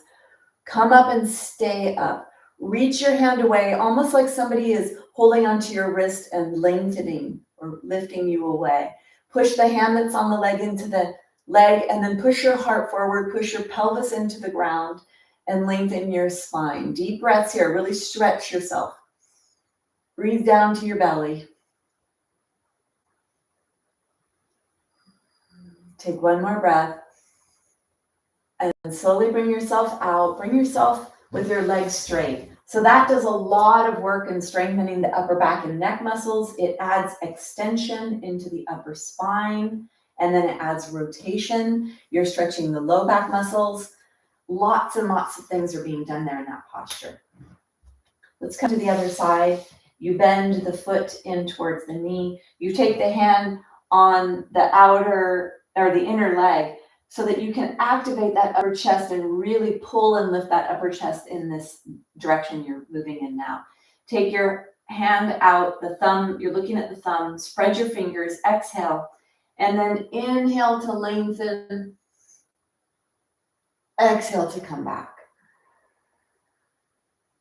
Come up and stay up. Reach your hand away, almost like somebody is holding onto your wrist and lengthening or lifting you away. Push the hand that's on the leg into the leg, and then push your heart forward, push your pelvis into the ground, and lengthen your spine. Deep breaths here, really stretch yourself. Breathe down to your belly. Take one more breath. And slowly bring yourself out. Bring yourself with your legs straight. So that does a lot of work in strengthening the upper back and neck muscles. It adds extension into the upper spine, and then it adds rotation. You're stretching the low back muscles. Lots and lots of things are being done there in that posture. Let's come to the other side. You bend the foot in towards the knee. You take the hand on the outer or the inner leg so that you can activate that upper chest and really pull and lift that upper chest in this direction you're moving in now. Take your hand out, the thumb, you're looking at the thumb, spread your fingers, exhale, and then inhale to lengthen, exhale to come back.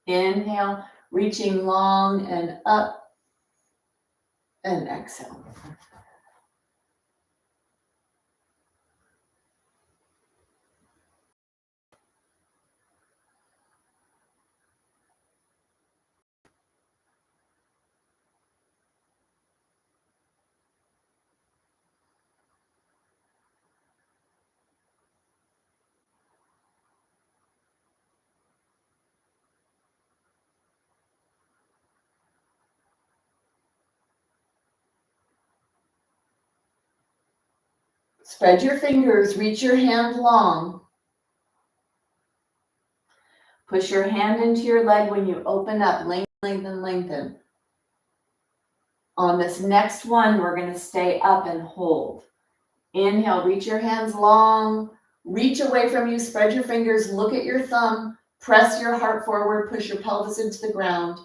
Inhale, reaching long and up, and exhale. Spread your fingers, reach your hand long. Push your hand into your leg when you open up, lengthen, lengthen. On this next one, we're going to stay up and hold. Inhale, reach your hands long, reach away from you, spread your fingers, look at your thumb, press your heart forward, push your pelvis into the ground.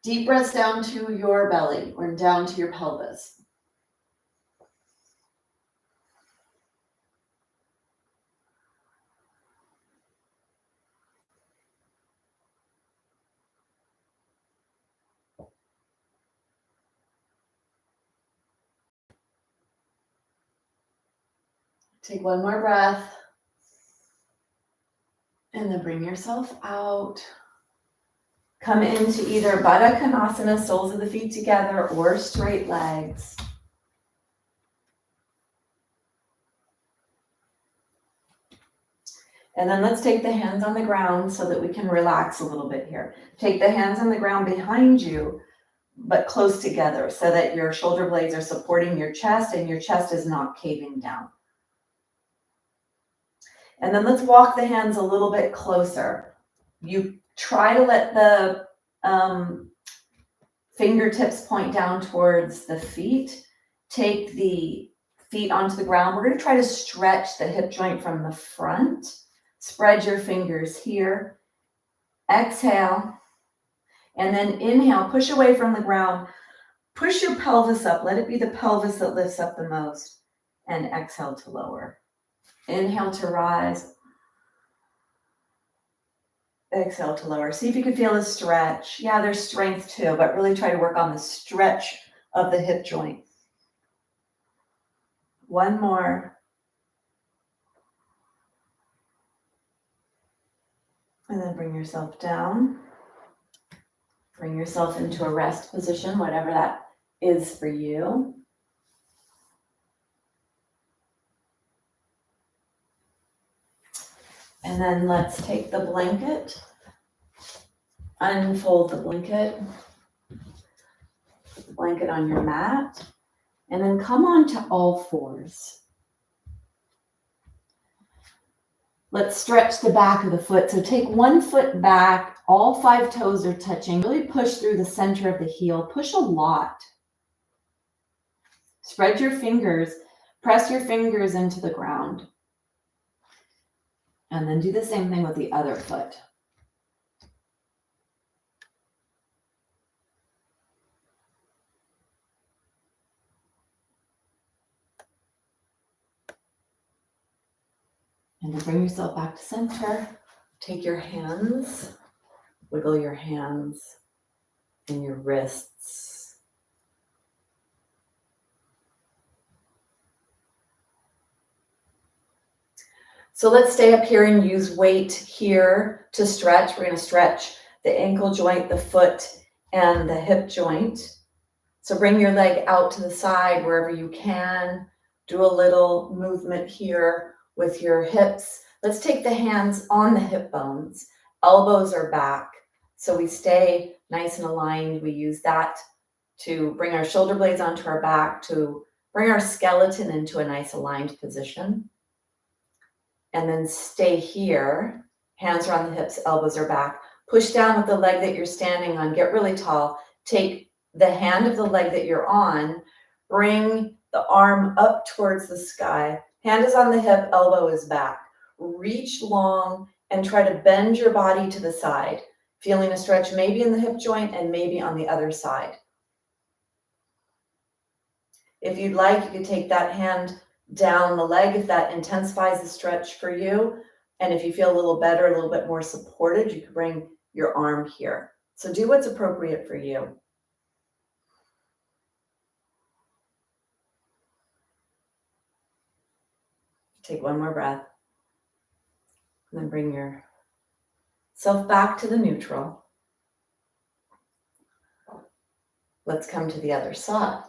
Deep breaths down to your belly or down to your pelvis. Take one more breath. And then bring yourself out. Come into either Baddha Konasana, soles of the feet together, or straight legs. And then let's take the hands on the ground so that we can relax a little bit here. Take the hands on the ground behind you, but close together so that your shoulder blades are supporting your chest and your chest is not caving down. And then let's walk the hands a little bit closer. You try to let the fingertips point down towards the feet. Take the feet onto the ground. We're going to try to stretch the hip joint from the front. Spread your fingers here. Exhale. And then inhale, push away from the ground. Push your pelvis up. Let it be the pelvis that lifts up the most. and exhale to lower. Inhale to rise. Exhale to lower. See if you can feel a stretch. Yeah, there's strength too, but really try to work on the stretch of the hip joint. One more. And then bring yourself down. Bring yourself into a rest position, whatever that is for you. And then let's take the blanket, unfold the blanket, put the blanket on your mat, and then come on to all fours. Let's stretch the back of the foot. So take one foot back, all 5 toes are touching. Really push through the center of the heel. Push a lot. Spread your fingers, press your fingers into the ground. And then do the same thing with the other foot. And to bring yourself back to center, take your hands, wiggle your hands and your wrists. So let's stay up here and use weight here to stretch. We're going to stretch the ankle joint, the foot, and the hip joint. So bring your leg out to the side wherever you can. Do a little movement here with your hips. Let's take the hands on the hip bones. Elbows are back. So we stay nice and aligned. We use that to bring our shoulder blades onto our back, to bring our skeleton into a nice aligned position. And then stay here. Hands are on the hips, elbows are back. Push down with the leg that you're standing on. Get really tall. Take the hand of the leg that you're on. Bring the arm up towards the sky. Hand is on the hip, elbow is back. Reach long and try to bend your body to the side. Feeling a stretch maybe in the hip joint and maybe on the other side. If you'd like, you could take that hand down the leg if that intensifies the stretch for you. And if you feel a little better, a little bit more supported, you could bring your arm here. So do what's appropriate for you. Take one more breath. And then bring yourself back to the neutral. Let's come to the other side.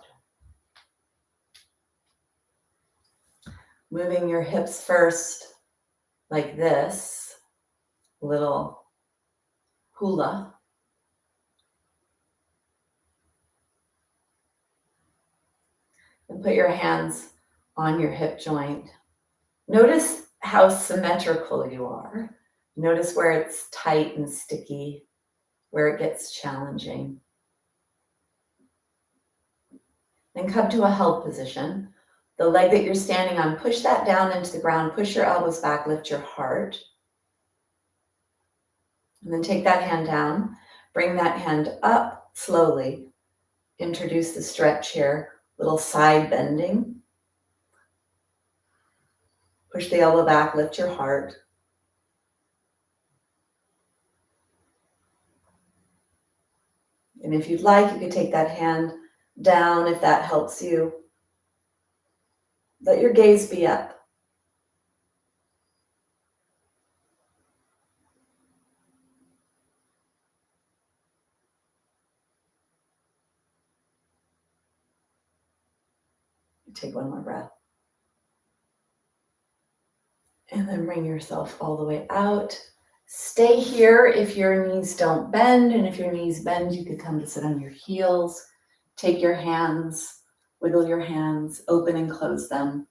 Moving your hips first, like this, little hula. And put your hands on your hip joint. Notice how symmetrical you are. Notice where it's tight and sticky, where it gets challenging. Then come to a held position. The leg that you're standing on, push that down into the ground, push your elbows back, lift your heart. And then take that hand down, bring that hand up slowly. Introduce the stretch here, little side bending. Push the elbow back, lift your heart. And if you'd like, you could take that hand down if that helps you. Let your gaze be up. Take one more breath. And then bring yourself all the way out. Stay here if your knees don't bend, and if your knees bend, you could come to sit on your heels. Take your hands, wiggle your hands, open and close them.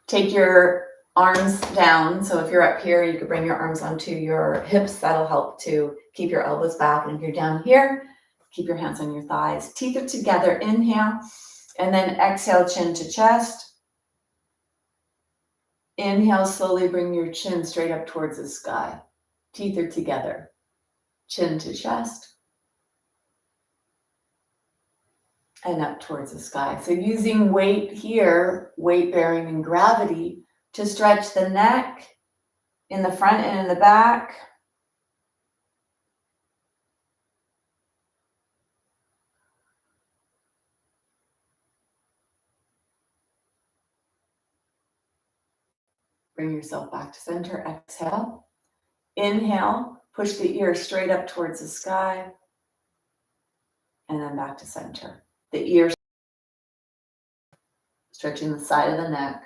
Take your arms down. So if you're up here, you could bring your arms onto your hips. That'll help to keep your elbows back. And if you're down here, keep your hands on your thighs. Teeth are together. Inhale, and then exhale, chin to chest. Inhale, slowly bring your chin straight up towards the sky. Teeth are together. Chin to chest. and up towards the sky. So using weight here, weight bearing and gravity to stretch the neck in the front and in the back. Bring yourself back to center. Exhale. Inhale, push the ear straight up towards the sky. And then back to center. The ear stretching the side of the neck,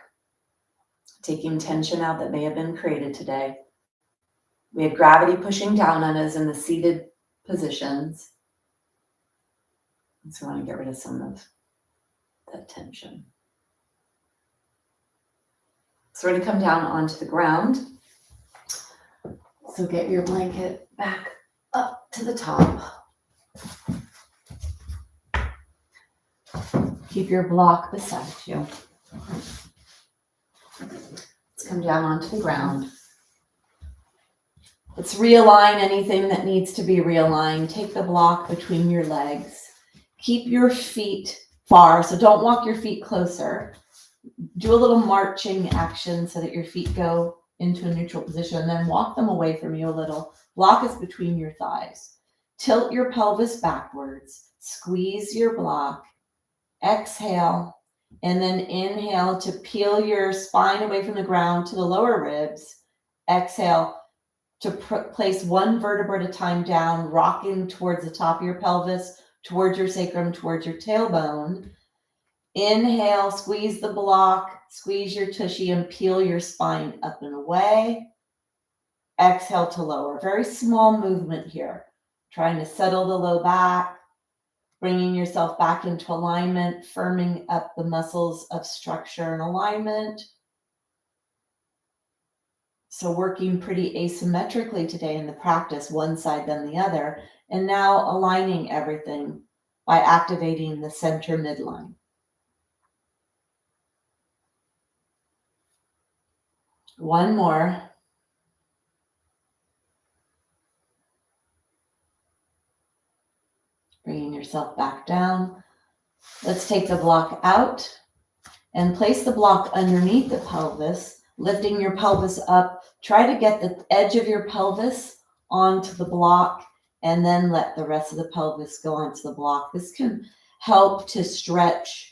taking tension out that may have been created today. We had gravity pushing down on us in the seated positions. And so we want to get rid of some of that tension. So we're going to come down onto the ground. So get your blanket back up to the top. Keep your block beside you. Let's come down onto the ground. Let's realign anything that needs to be realigned. Take the block between your legs. Keep your feet far, so don't walk your feet closer. Do a little marching action so that your feet go into a neutral position, and then walk them away from you a little. Block is between your thighs. Tilt your pelvis backwards. Squeeze your block. Exhale, and then inhale to peel your spine away from the ground to the lower ribs. Exhale to place one vertebra at a time down, rocking towards the top of your pelvis, towards your sacrum, towards your tailbone. Inhale, squeeze the block, squeeze your tushy, and peel your spine up and away. Exhale to lower. Very small movement here. Trying to settle the low back, bringing yourself back into alignment, firming up the muscles of structure and alignment. So working pretty asymmetrically today in the practice, one side then the other, and now aligning everything by activating the center midline. One more. Bringing yourself back down. Let's take the block out and place the block underneath the pelvis, lifting your pelvis up. Try to get the edge of your pelvis onto the block and then let the rest of the pelvis go onto the block. This can help to stretch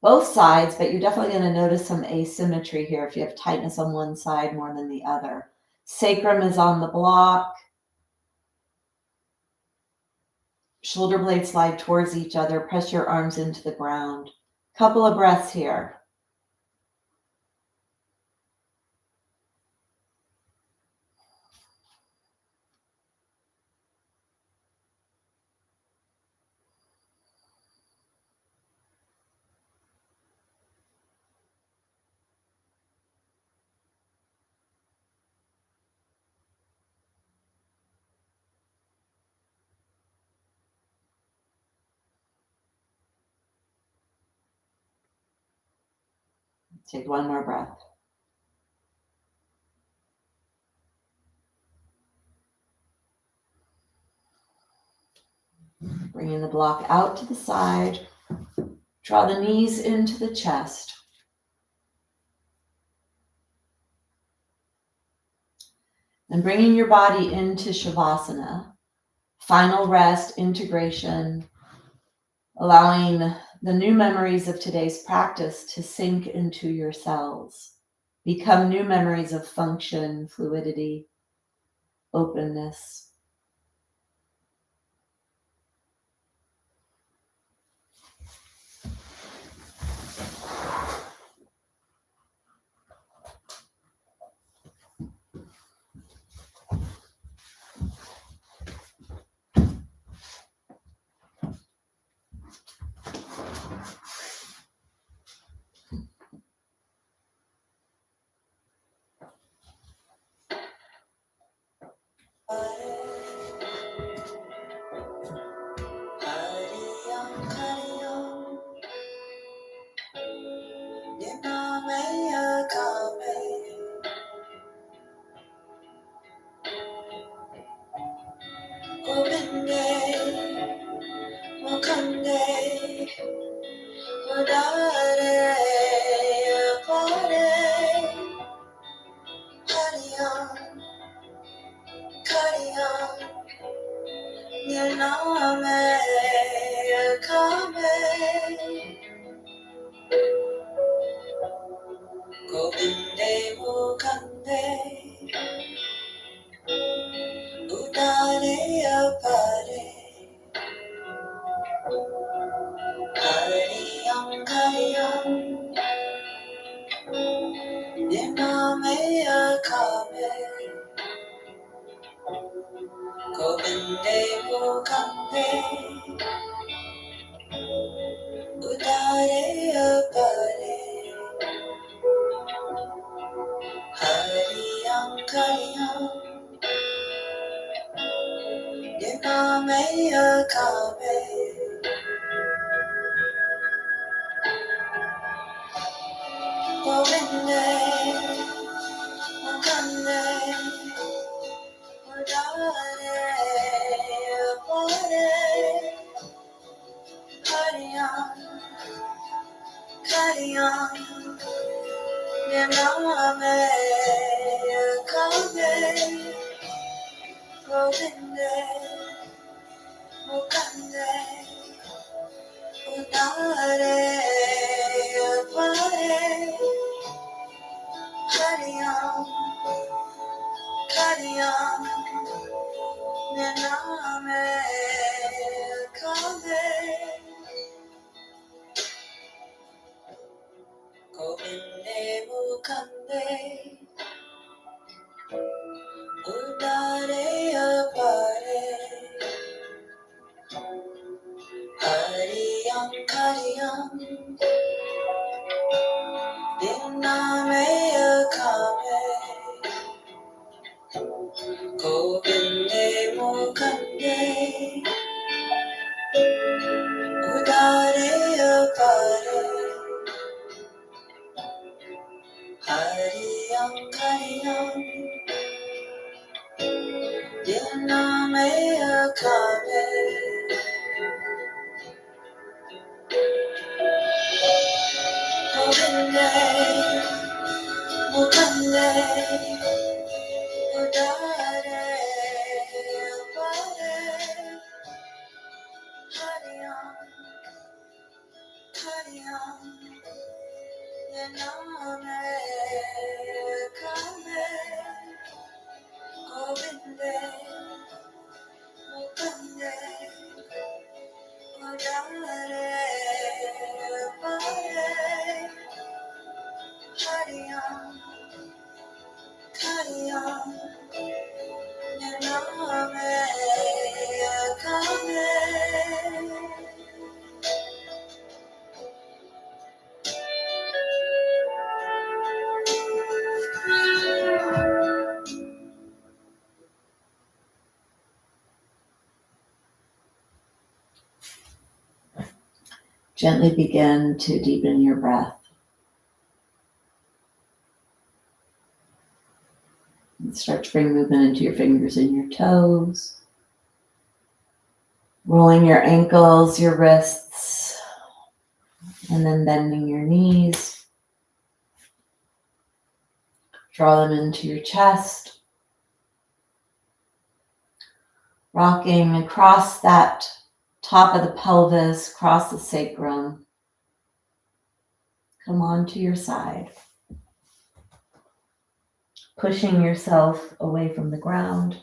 both sides, but you're definitely going to notice some asymmetry here if you have tightness on one side more than the other. Sacrum is on the block. Shoulder blades slide towards each other. Press your arms into the ground. Couple of breaths here. Take one more breath. Bringing the block out to the side. Draw the knees into the chest. And bringing your body into Shavasana. Final rest, integration, allowing the new memories of today's practice to sink into your cells, become new memories of function, fluidity, openness. Udare pare Hariam Kariyam Nirname Kame Govinde Mukande Udare pare Kariyam Kariyam Nirname Kame Govinde Mukande Udare pare Hariyam Kariyam Nirnamaya Kame Govinde Mukande Udare pare Hariyam Kariyam Nirnamaya Kame Govinde Mukande Udare pare Hariyam Kariyam Nirname Kame Govinde Mukande Udare pare Hariyam Kariyam Nirname Kame Govinde Mukande Udare pare Hariyam Kariyam Nirname Kame Govinde Mukande Udare pare Hariyam Kariyam Nirname Kame Govinde Mukande Udare pare Hariyam Kariyam Nirname Kame Gently begin to deepen your breath. And start to bring movement into your fingers and your toes. Rolling your ankles, your wrists, and then bending your knees. Draw them into your chest. Rocking across that top of the pelvis, across the sacrum. Come onto your side. Pushing yourself away from the ground.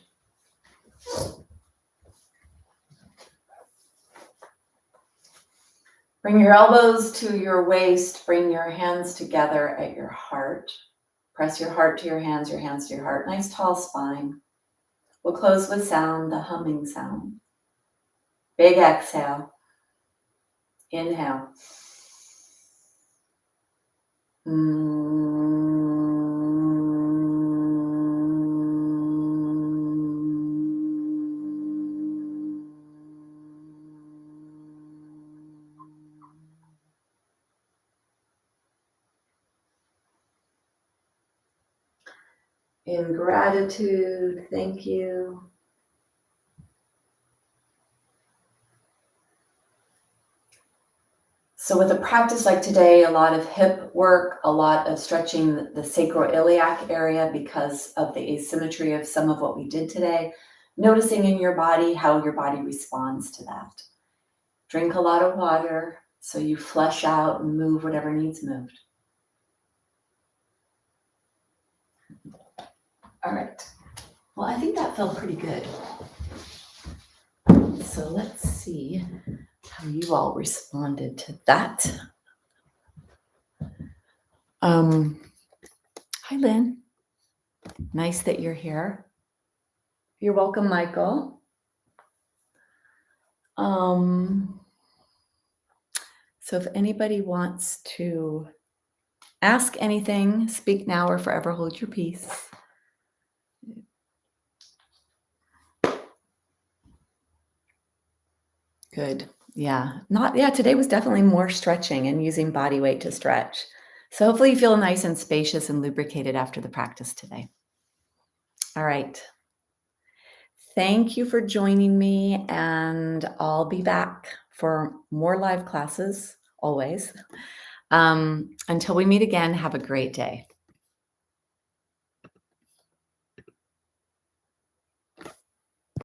Bring your elbows to your waist, bring your hands together at your heart. Press your heart to your hands to your heart. Nice tall spine. We'll close with sound, the humming sound. Big exhale. Inhale. In gratitude, thank you. So with a practice like today, a lot of hip work, a lot of stretching the sacroiliac area because of the asymmetry of some of what we did today, noticing in your body how your body responds to that. Drink a lot of water so you flush out and move whatever needs moved. All right. Well, I think that felt pretty good. So let's see how you all responded to that. Hi, Lynn. Nice that you're here. You're welcome, Michael. So if anybody wants to ask anything, speak now or forever hold your peace. Good. Yeah. Today was definitely more stretching and using body weight to stretch. So hopefully you feel nice and spacious and lubricated after the practice today. All right. Thank you for joining me, and I'll be back for more live classes always. Until we meet again, have a great day.